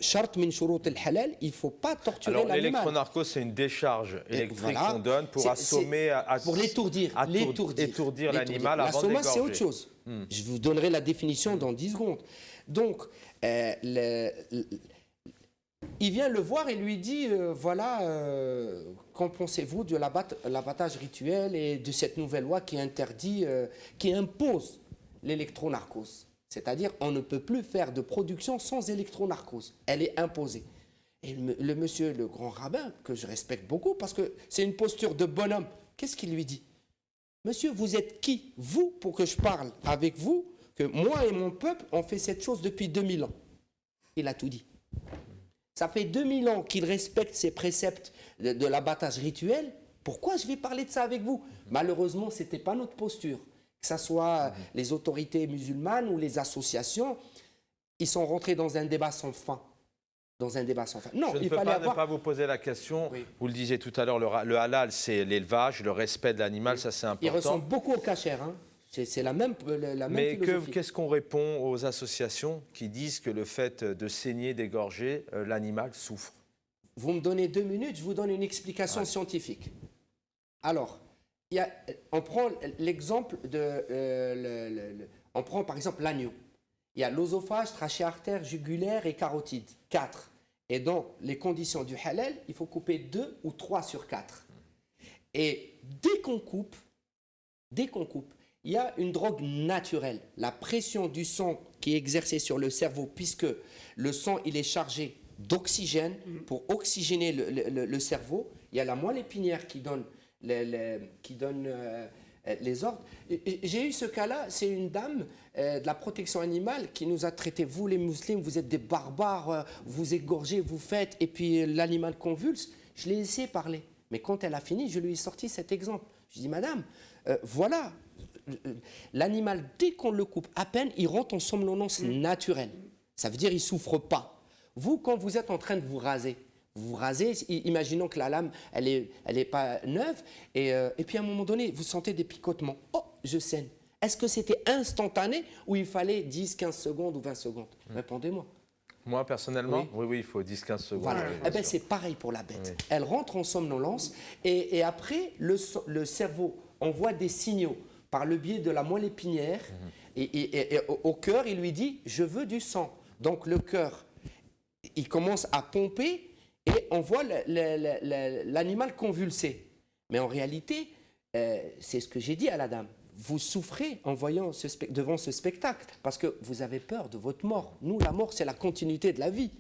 charte min shurut al-halal, il ne faut pas torturer l'animal. L'électronarcose, c'est une décharge électrique qu'on donne pour assommer, pour l'étourdir l'animal avant de l'égorger. C'est autre chose. Je vous donnerai la définition dans 10 secondes. Donc, il vient le voir et lui dit, qu'en pensez-vous de l'abattage rituel et de cette nouvelle loi qui interdit, qui impose l'électronarcose? C'est-à-dire, on ne peut plus faire de production sans électronarcose. Elle est imposée. Et le monsieur, le grand rabbin, que je respecte beaucoup, parce que c'est une posture de bonhomme, qu'est-ce qu'il lui dit? Monsieur, vous êtes qui, vous, pour que je parle avec vous, que moi et mon peuple, on fait cette chose depuis 2000 ans? Il a tout dit. Ça fait 2000 ans qu'il respecte ces préceptes de l'abattage rituel. Pourquoi je vais parler de ça avec vous? Malheureusement, ce n'était pas notre posture. Que ce soit les autorités musulmanes ou les associations, ils sont rentrés dans un débat sans fin. Non, je ne peux pas ne pas vous poser la question. Oui. Vous le disiez tout à l'heure, le halal, c'est l'élevage, le respect de l'animal, ça c'est important. Il ressemble beaucoup au kasher. C'est la même philosophie. Mais qu'est-ce qu'on répond aux associations qui disent que le fait de saigner, d'égorger, l'animal souffre? Vous me donnez 2 minutes, je vous donne une explication scientifique. Alors, on prend l'exemple on prend par exemple l'agneau. Il y a l'œsophage, trachée artère, jugulaire et carotide. 4. Et dans les conditions du halal, il faut couper 2 ou 3 sur 4. Et dès qu'on coupe, il y a une drogue naturelle. La pression du sang qui est exercée sur le cerveau, puisque le sang il est chargé d'oxygène pour oxygéner le cerveau. Il y a la moelle épinière qui donne les ordres. J'ai eu ce cas-là, c'est une dame de la protection animale qui nous a traités, vous les musulmans, vous êtes des barbares, vous égorgez, vous faites, et puis l'animal convulse. Je l'ai laissé parler. Mais quand elle a fini, je lui ai sorti cet exemple. Je dis, madame, voilà, l'animal, dès qu'on le coupe, à peine, il rentre en somnolence naturelle. Ça veut dire qu'il ne souffre pas. Vous, quand vous êtes en train de vous rasez, imaginons que la lame, elle est pas neuve, et puis à un moment donné, vous sentez des picotements. Oh, je saigne. Est-ce que c'était instantané ou il fallait 10, 15 secondes ou 20 secondes? Répondez-moi. Moi, personnellement, oui, il faut 10-15 secondes. Voilà. Eh ben, c'est pareil pour la bête. Oui. Elle rentre en somnolence et après, le cerveau envoie des signaux par le biais de la moelle épinière et au cœur, il lui dit « je veux du sang ». Donc le cœur, il commence à pomper et on voit l'animal convulser. Mais en réalité, c'est ce que j'ai dit à la dame. Vous souffrez en voyant devant ce spectacle parce que vous avez peur de votre mort. Nous, la mort, c'est la continuité de la vie.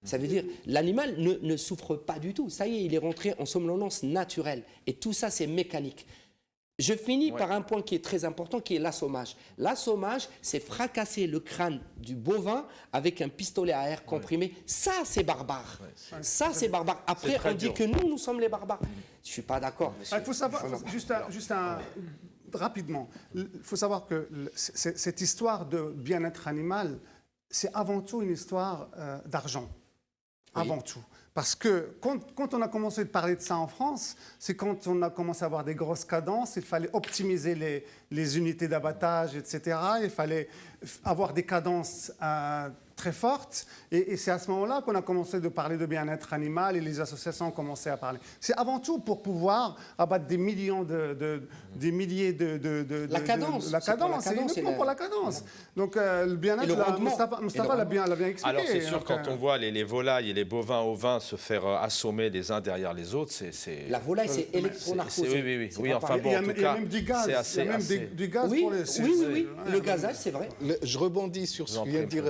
Ça veut dire l'animal ne souffre pas du tout. Ça y est, il est rentré en somnolence naturelle. Et tout ça, c'est mécanique. Je finis par un point qui est très important, qui est l'assommage. L'assommage, c'est fracasser le crâne du bovin avec un pistolet à air comprimé. Ça, c'est barbare. Ça, c'est barbare. Après, on dit que nous sommes les barbares. Je ne suis pas d'accord. Il faut savoir, rapidement, il faut savoir que cette histoire de bien-être animal, c'est avant tout une histoire d'argent. Avant tout. Parce que quand on a commencé de parler de ça en France, c'est quand on a commencé à avoir des grosses cadences, il fallait optimiser les unités d'abattage, etc. Il fallait avoir des cadences très fortes. Et c'est à ce moment-là qu'on a commencé de parler de bien-être animal et les associations ont commencé à parler. C'est avant tout pour pouvoir abattre des milliers de... La cadence. La cadence, c'est uniquement pour la cadence. Donc le bien-être, Moustapha l'a bien expliqué. Alors c'est sûr, quand on voit les volailles et les bovins ovins se faire assommer les uns derrière les autres, c'est... La volaille, c'est électronarcose. Oui, enfin bon, en tout cas... Il y a même du gaz. Il y a même du gaz pour les... Oui, le gazage, c'est vrai. Je rebondis sur ce que vient de dire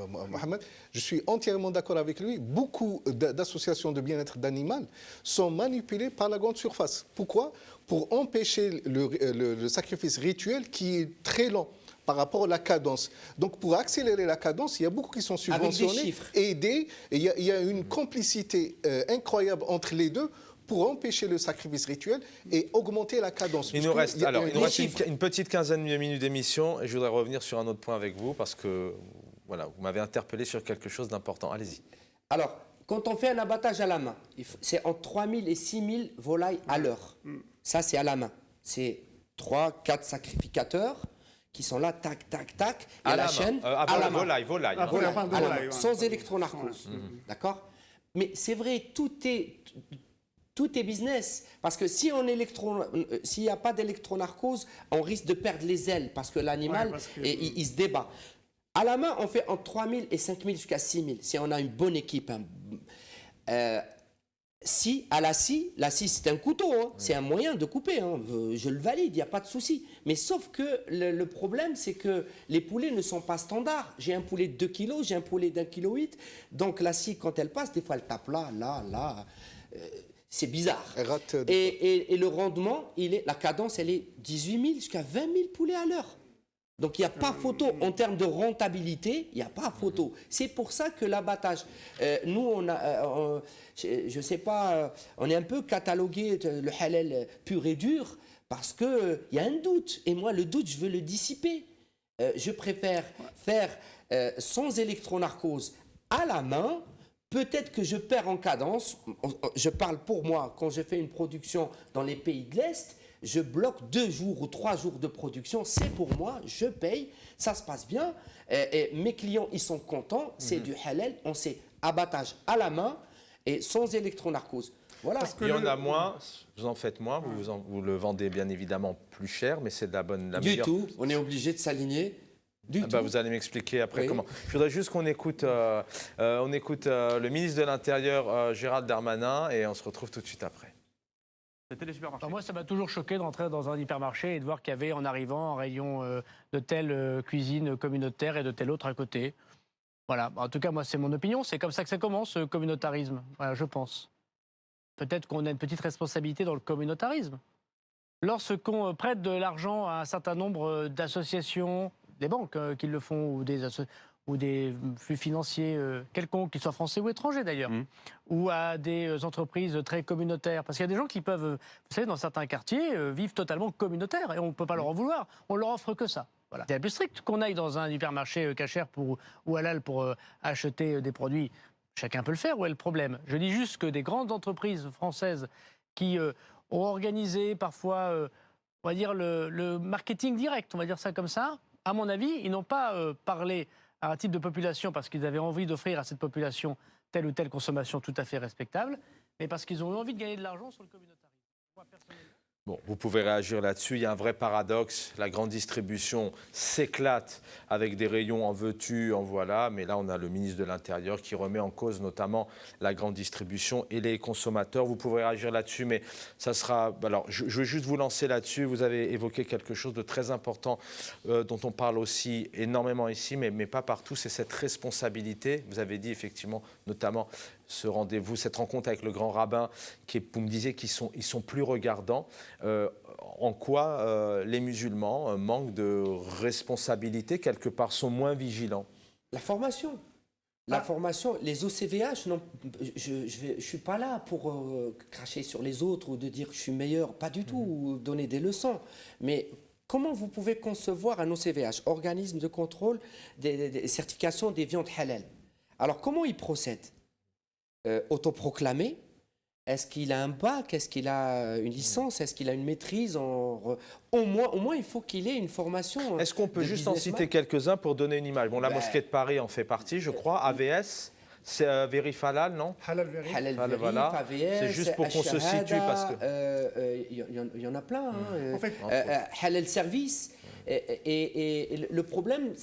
Mohamed. Je suis entièrement d'accord avec lui. Beaucoup d'associations de bien-être d'animal sont manipulées par la grande surface. Pourquoi? Pour empêcher le sacrifice rituel qui est très lent par rapport à la cadence. Donc, pour accélérer la cadence, il y a beaucoup qui sont subventionnés, aidés. Et il y a une complicité incroyable entre les deux pour empêcher le sacrifice rituel et augmenter la cadence. Il nous reste une petite quinzaine de minutes d'émission et je voudrais revenir sur un autre point avec vous parce que voilà, vous m'avez interpellé sur quelque chose d'important. Allez-y. Alors, quand on fait un abattage à la main, c'est entre 3000 et 6000 volailles à l'heure. Ça, c'est à la main. C'est 3-4 sacrificateurs qui sont là, tac, tac, tac, et la chaîne à la main. Volaille. Sans électronarcose. D'accord? Mais c'est vrai, tout est business. Parce que s'il n'y a pas d'électronarcose, on risque de perdre les ailes parce que l'animal, il se débat. À la main, on fait entre 3000 et 5000 jusqu'à 6000, si on a une bonne équipe. À la scie c'est un couteau, c'est un moyen de couper, je le valide, il n'y a pas de souci. Mais sauf que le problème, c'est que les poulets ne sont pas standards. J'ai un poulet de 2 kg, j'ai un poulet d'1,8 kg. Donc la scie, quand elle passe, des fois elle tape là. C'est bizarre. Et le rendement, la cadence, elle est 18 000 jusqu'à 20 000 poulets à l'heure. Donc il n'y a pas photo en termes de rentabilité, il n'y a pas photo. C'est pour ça que l'abattage, nous je ne sais pas, on est un peu catalogué le halal pur et dur parce qu'il y a un doute. Et moi le doute, je veux le dissiper. Je préfère faire sans électronarcose à la main. Peut-être que je perds en cadence. Je parle pour moi, quand je fais une production dans les pays de l'Est, je bloque 2 jours ou 3 jours de production, c'est pour moi, je paye, ça se passe bien. Et mes clients, ils sont contents, c'est du halal, on sait abattage à la main et sans électronarcose. Voilà. Il y en a moins, vous en faites moins, vous le vendez bien évidemment plus cher, mais c'est de la meilleure. Du tout, on est obligé de s'aligner. Vous allez m'expliquer après comment. Je voudrais juste qu'on écoute, le ministre de l'Intérieur, Gérald Darmanin, et on se retrouve tout de suite après. Moi, ça m'a toujours choqué de rentrer dans un hypermarché et de voir qu'il y avait en arrivant un rayon de telle cuisine communautaire et de telle autre à côté. Voilà. En tout cas, moi, c'est mon opinion. C'est comme ça que ça commence, le communautarisme. Voilà, je pense. Peut-être qu'on a une petite responsabilité dans le communautarisme. Lorsqu'on prête de l'argent à un certain nombre d'associations, des banques qui le font, ou des flux financiers quelconques, qu'ils soient français ou étrangers d'ailleurs, ou à des entreprises très communautaires. Parce qu'il y a des gens qui peuvent, vous savez, dans certains quartiers, vivent totalement communautaires et on ne peut pas leur en vouloir. On leur offre que ça. Voilà. C'est plus strict qu'on aille dans un hypermarché cachère ou halal pour acheter des produits. Chacun peut le faire, où est le problème? Je dis juste que des grandes entreprises françaises qui ont organisé parfois, on va dire, le marketing direct, on va dire ça comme ça, à mon avis, ils n'ont pas parlé à un type de population parce qu'ils avaient envie d'offrir à cette population telle ou telle consommation tout à fait respectable, mais parce qu'ils ont eu envie de gagner de l'argent sur le communautarisme. Moi, personnellement. Bon, vous pouvez réagir là-dessus. Il y a un vrai paradoxe. La grande distribution s'éclate avec des rayons en veux-tu, en voilà. Mais là, on a le ministre de l'Intérieur qui remet en cause notamment la grande distribution et les consommateurs. Vous pouvez réagir là-dessus, mais ça sera... Alors, je veux juste vous lancer là-dessus. Vous avez évoqué quelque chose de très important dont on parle aussi énormément ici, mais pas partout. C'est cette responsabilité. Vous avez dit effectivement, notamment, ce rendez-vous, cette rencontre avec le grand rabbin, vous me disiez qu'ils sont plus regardants. En quoi les musulmans manquent de responsabilité, quelque part, sont moins vigilants? La formation. La formation, les OCVH, non, je ne suis pas là pour cracher sur les autres ou de dire que je suis meilleur, pas du tout, ou donner des leçons. Mais comment vous pouvez concevoir un OCVH, organisme de contrôle des certifications des viandes halal? Alors comment il procède? Autoproclamé? Est-ce qu'il a un bac? Est-ce qu'il a une licence? Est-ce qu'il a une maîtrise? Au moins, il faut qu'il ait une formation. Est-ce qu'on peut juste en citer quelques-uns pour donner une image? Bon, la mosquée de Paris en fait partie, je crois. AVS, c'est Vérif Halal, non? Halal Vérif. Halal Vérif, voilà. AVS, c'est juste pour qu'on se situe parce que... Il y en a plein. En fait, Halal Service. Et le problème,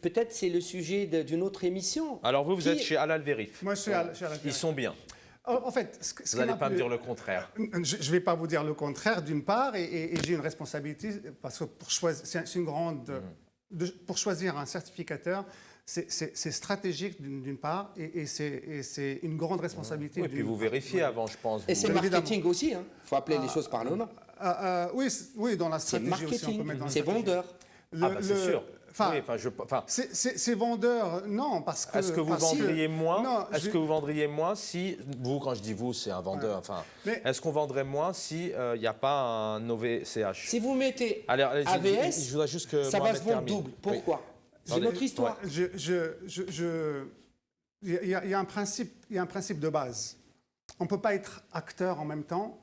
peut-être c'est le sujet d'une autre émission. Alors vous êtes chez Halal Vérif. Moi, je suis chez Halal Vérif. Ils sont bien. En fait, vous n'allez pas me dire le contraire. Je ne vais pas vous dire le contraire, d'une part, et j'ai une responsabilité, parce que c'est une grande... pour choisir un certificateur, c'est stratégique d'une part, et c'est une grande responsabilité. Oui, et puis vous vérifiez avant, je pense. Et c'est marketing aussi, il faut appeler les choses par le nom. Oui, dans la stratégie aussi. C'est marketing, c'est vendeur. C'est sûr. C'est vendeur, non, parce que... Est-ce que vous vendriez moins? Est-ce que vous vendriez moins si vous, quand je dis vous, c'est un vendeur. Enfin, est-ce qu'on vendrait moins si il n'y a pas un OVCH? Si vous mettez AVS, je voudrais juste que ça va se vendre double. Pourquoi? C'est notre histoire. Il y a un principe de base. On ne peut pas être acteur en même temps.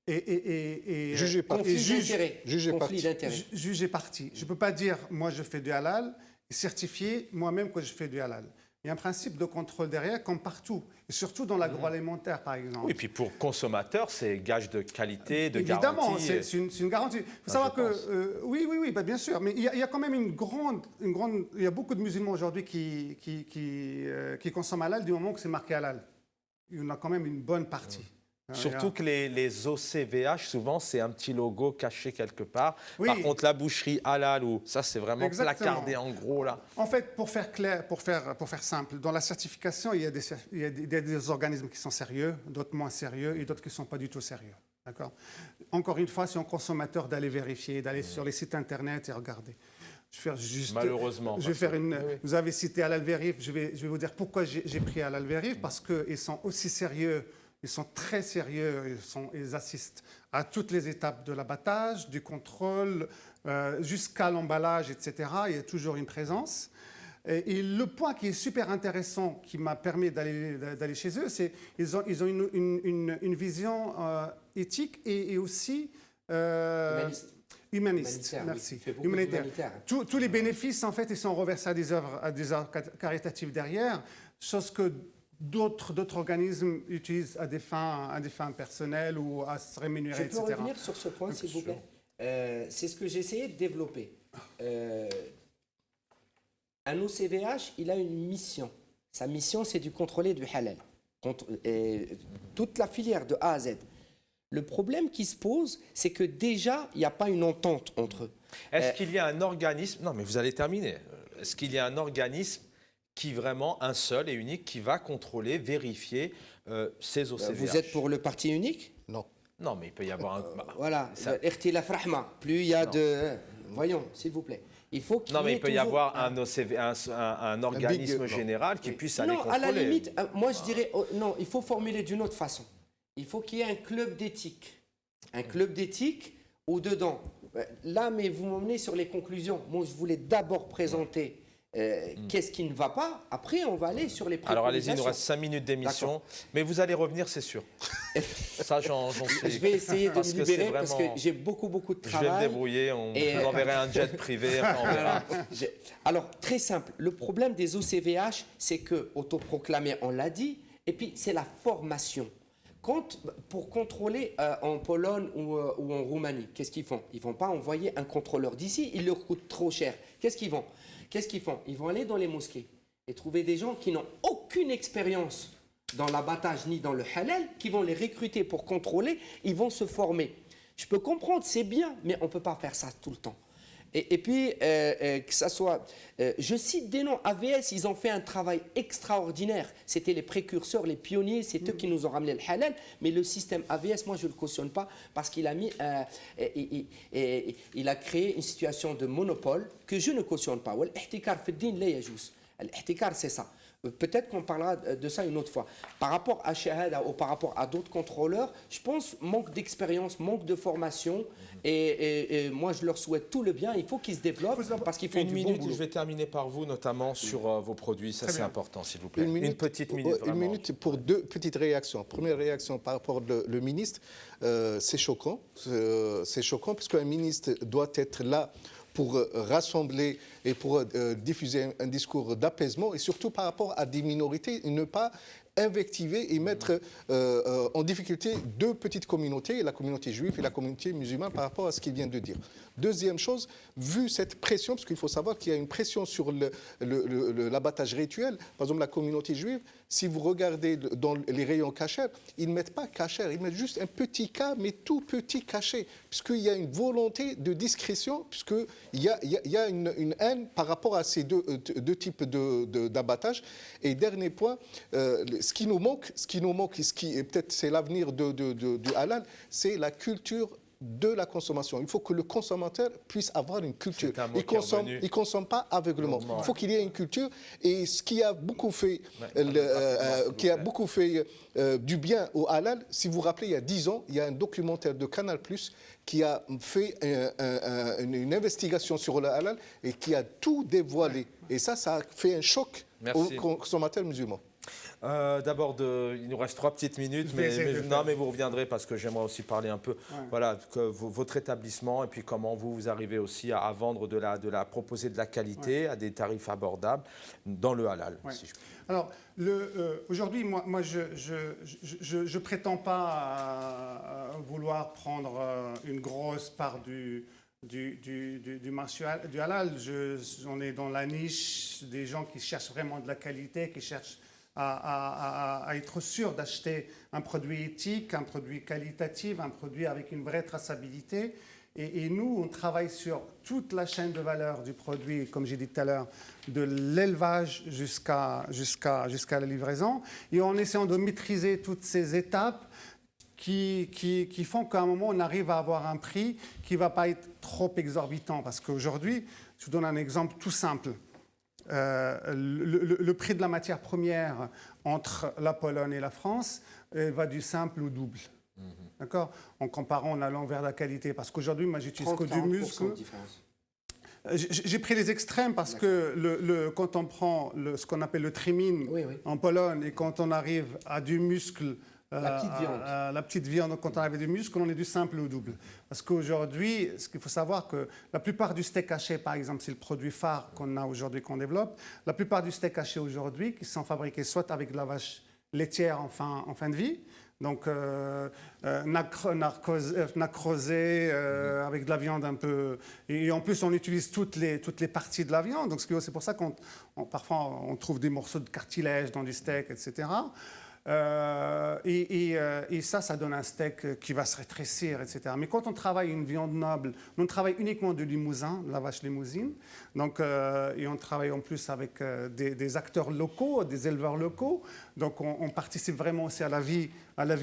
Juger parti. Juger parti. Je ne peux pas dire, moi, je fais du halal, et certifier moi-même que je fais du halal. Il y a un principe de contrôle derrière, comme partout, et surtout dans l'agroalimentaire, par exemple. Oui, et puis pour consommateurs, c'est gage de qualité, de évidemment, garantie. Évidemment, c'est une garantie. Il faut savoir que... oui, bien sûr, mais il y a quand même une grande... Il y a beaucoup de musulmans aujourd'hui qui consomment halal du moment que c'est marqué halal. Il y en a quand même une bonne partie. Surtout que les OCVH, souvent, c'est un petit logo caché quelque part. Oui. Par contre, la boucherie halal, ça, c'est vraiment placardé en gros, là. En fait, pour faire clair, pour faire simple, dans la certification, il y a des organismes qui sont sérieux, d'autres moins sérieux et d'autres qui ne sont pas du tout sérieux. D'accord ? Encore une fois, c'est au consommateur d'aller vérifier, d'aller sur les sites Internet et regarder. Malheureusement. Vous avez cité Halal Vérif, je vais vous dire pourquoi j'ai pris Halal Vérif, parce qu'ils sont aussi sérieux. Ils sont très sérieux, ils assistent à toutes les étapes de l'abattage, du contrôle, jusqu'à l'emballage, etc. Il y a toujours une présence. Et le point qui est super intéressant, qui m'a permis d'aller chez eux, c'est qu'ils ont une vision éthique et aussi humaniste. Merci. Humanitaire. Tous les bénéfices, en fait, ils sont reversés à des œuvres caritatives derrière, chose que d'autres organismes utilisent à des fins personnelles ou à se rémunérer, etc. Je peux revenir sur ce point, s'il vous plaît. C'est ce que j'ai essayé de développer. Un OCVH, il a une mission. Sa mission, c'est de contrôler du halal. Toute la filière de A à Z. Le problème qui se pose, c'est que déjà, il n'y a pas une entente entre eux. Est-ce qu'il y a un organisme... Non, mais vous allez terminer. Est-ce qu'il y a un organisme qui vraiment, un seul et unique, qui va contrôler, vérifier ces OCVH? Vous êtes pour le parti unique? Non. Non, mais il peut y avoir un... Voilà, l'irtilaf rahma. Plus il y a de... Voyons, s'il vous plaît. Il faut qu'il non, mais il peut y avoir un organisme général qui puisse aller contrôler. Non, à la limite, moi je dirais... non, il faut formuler d'une autre façon. Il faut qu'il y ait un club d'éthique. Un club d'éthique où dedans... Là, mais vous m'emmenez sur les conclusions. Moi, je voulais d'abord présenter... qu'est-ce qui ne va pas? Après, on va aller sur les préconisations. Alors, allez-y, il nous reste 5 minutes d'émission. Mais vous allez revenir, c'est sûr. Ça, j'en suis... Je vais essayer de me libérer parce que j'ai beaucoup de travail. Je vais me débrouiller. On vous enverrait un jet privé. On verra. Alors, très simple. Le problème des OCVH, c'est que, autoproclamé, on l'a dit, et puis c'est la formation. Pour contrôler en Pologne ou en Roumanie, qu'est-ce qu'ils font? Ils ne vont pas envoyer un contrôleur d'ici, il leur coûte trop cher. Qu'est-ce qu'ils font? Ils vont aller dans les mosquées et trouver des gens qui n'ont aucune expérience dans l'abattage ni dans le halal, qui vont les recruter pour contrôler, ils vont se former. Je peux comprendre, c'est bien, mais on ne peut pas faire ça tout le temps. Et puis, que ça soit... je cite des noms. AVS, ils ont fait un travail extraordinaire. C'était les précurseurs, les pionniers, c'est eux qui nous ont ramené le halal. Mais le système AVS, moi, je ne le cautionne pas parce qu'il a mis... il a créé une situation de monopole que je ne cautionne pas. L'ihtikar fi ddin la yajouz. L'ihtikar, c'est ça. Peut-être qu'on parlera de ça une autre fois. Par rapport à Shahada ou par rapport à d'autres contrôleurs, je pense manque d'expérience, manque de formation. Et moi, je leur souhaite tout le bien. Il faut qu'ils se développent parce qu'ils font du bon boulot. Je vais terminer par vous, notamment sur vos produits. Ça, c'est important, s'il vous plaît. Une petite minute. Une minute pour 2 petites réactions. Première réaction par rapport au ministre. C'est choquant. C'est choquant parce qu'un ministre doit être là pour rassembler et pour diffuser un discours d'apaisement et surtout par rapport à des minorités, ne pas invectiver et mettre en difficulté 2 petites communautés, la communauté juive et la communauté musulmane par rapport à ce qu'il vient de dire. Deuxième chose, vu cette pression, parce qu'il faut savoir qu'il y a une pression sur l'abattage rituel, par exemple la communauté juive, si vous regardez dans les rayons cachers, ils ne mettent pas cachère, ils mettent juste un petit cas, mais tout petit cachet, puisqu'il y a une volonté de discrétion, puisqu'il y a une haine par rapport à ces deux types d'abattage. Et dernier point, ce qui nous manque, et peut-être c'est l'avenir du halal, c'est la culture de la consommation. Il faut que le consommateur puisse avoir une culture. Il ne consomme pas aveuglement. Il faut qu'il y ait une culture. Et ce qui a beaucoup fait, du bien au halal, si vous vous rappelez, il y a 10 ans, il y a un documentaire de Canal+ qui a fait une investigation sur le halal et qui a tout dévoilé. Et ça a fait un choc aux consommateurs musulmans. D'abord, il nous reste 3 petites minutes, mais vous reviendrez parce que j'aimerais aussi parler un peu, votre établissement et puis comment vous arrivez aussi à vendre proposer de la qualité à des tarifs abordables dans le halal. Si je... Alors, aujourd'hui, moi je prétends pas à vouloir prendre une grosse part du marché du halal. On est dans la niche des gens qui cherchent vraiment de la qualité, qui cherchent à être sûr d'acheter un produit éthique, un produit qualitatif, un produit avec une vraie traçabilité. Et nous, on travaille sur toute la chaîne de valeur du produit, comme j'ai dit tout à l'heure, de l'élevage jusqu'à la livraison, et en essayant de maîtriser toutes ces étapes qui font qu'à un moment, on arrive à avoir un prix qui ne va pas être trop exorbitant. Parce qu'aujourd'hui, je vous donne un exemple tout simple. Le prix de la matière première entre la Pologne et la France va du simple au double. D'accord? En comparant, en allant vers la qualité. Parce qu'aujourd'hui, moi, j'utilise que du muscle. J'ai pris les extrêmes parce que quand on prend ce qu'on appelle le trimming en Pologne et quand on arrive à du muscle, la petite viande, quand on arrive à du muscle, on est du simple au double. Parce qu'aujourd'hui, ce qu'il faut savoir que la plupart du steak haché, par exemple, c'est le produit phare qu'on a aujourd'hui, qu'on développe. La plupart du steak haché aujourd'hui, qui sont fabriqués soit avec de la vache laitières en fin de vie. Donc, nacrosé avec de la viande un peu... Et en plus, on utilise toutes les parties de la viande. Donc, c'est pour ça qu'on parfois, on trouve des morceaux de cartilage dans du steak, etc. Et ça donne un steak qui va se rétrécir, etc. Mais quand on travaille une viande noble, on travaille uniquement de Limousin, de la vache limousine. Donc, et on travaille en plus avec des acteurs locaux, des éleveurs locaux. Donc, on participe vraiment aussi à la vie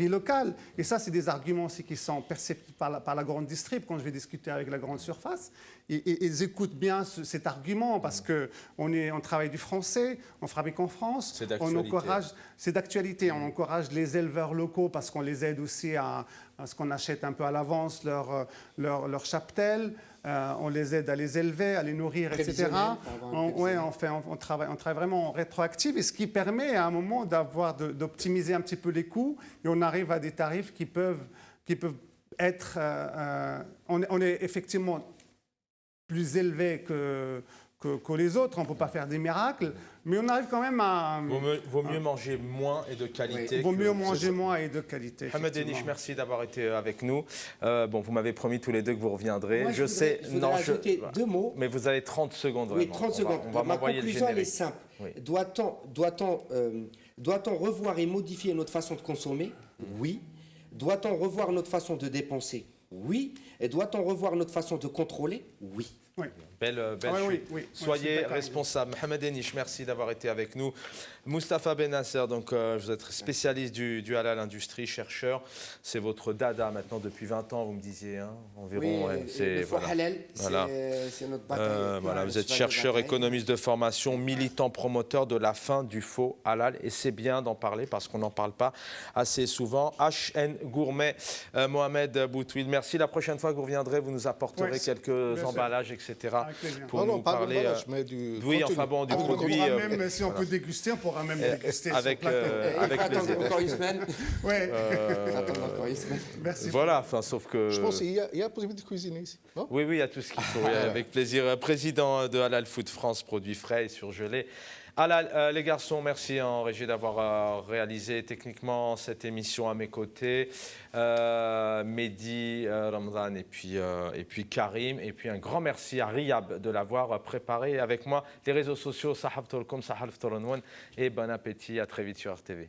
locale. Et ça, c'est des arguments aussi qui sont perceptibles par la grande distrib. Quand je vais discuter avec la grande surface, ils écoutent bien cet argument parce qu'on travaille du français, on fabrique en France. C'est d'actualité. C'est d'actualité. On encourage les éleveurs locaux parce qu'on les aide aussi à ce qu'on achète un peu à l'avance leur cheptel. On les aide à les élever, à les nourrir, etc. On travaille vraiment en rétroactif, et ce qui permet à un moment d'optimiser un petit peu les coûts, et on arrive à des tarifs qui peuvent être... on est effectivement plus élevé que les autres, on ne peut pas faire des miracles, mais on arrive quand même à... Vaut mieux manger moins et de qualité. Vaut mieux manger moins et de qualité. Mohamed Eniche, merci d'avoir été avec nous. Vous m'avez promis tous les deux que vous reviendrez. Moi, je voudrais ajouter 2 mots. Mais vous avez 30 secondes. Vraiment. Oui, 30 secondes. Ma conclusion, elle est simple. Oui. Doit-on revoir et modifier notre façon de consommer? Oui. Doit-on revoir notre façon de dépenser? Oui. Et doit-on revoir notre façon de contrôler? Oui. Oui. Belle chute. Soyez responsable. Mohamed Eniche, merci d'avoir été avec nous. Moustapha Benasser, donc vous êtes spécialiste du halal industrie, chercheur. C'est votre dada maintenant depuis 20 ans, vous me disiez, hein, environ. Oui, c'est halal, c'est notre bataille. Vous êtes chercheur, économiste de formation, militant promoteur de la fin du faux halal. Et c'est bien d'en parler parce qu'on n'en parle pas assez souvent. HN Gourmet, Mohamed Boutouil, merci. La prochaine fois que vous reviendrez, vous nous apporterez quelques emballages, etc. Pour nous parler du produit. Même si on peut déguster, on pourra même déguster avec plaisir. Encore une semaine. Merci. Voilà, sauf que... Je pense qu'il y a possibilité de cuisiner ici, non? Oui, il y a tout ce qu'il faut, avec plaisir. Président de Halal Food France, produits frais et surgelés. Halal, les garçons, merci en régie d'avoir réalisé techniquement cette émission à mes côtés. Mehdi, Ramadan et puis Karim. Et puis un grand merci à Riyab de l'avoir préparé avec moi. Les réseaux sociaux, Sahab Tolkom, Sahab Tolonwan. Et bon appétit, à très vite sur RTV.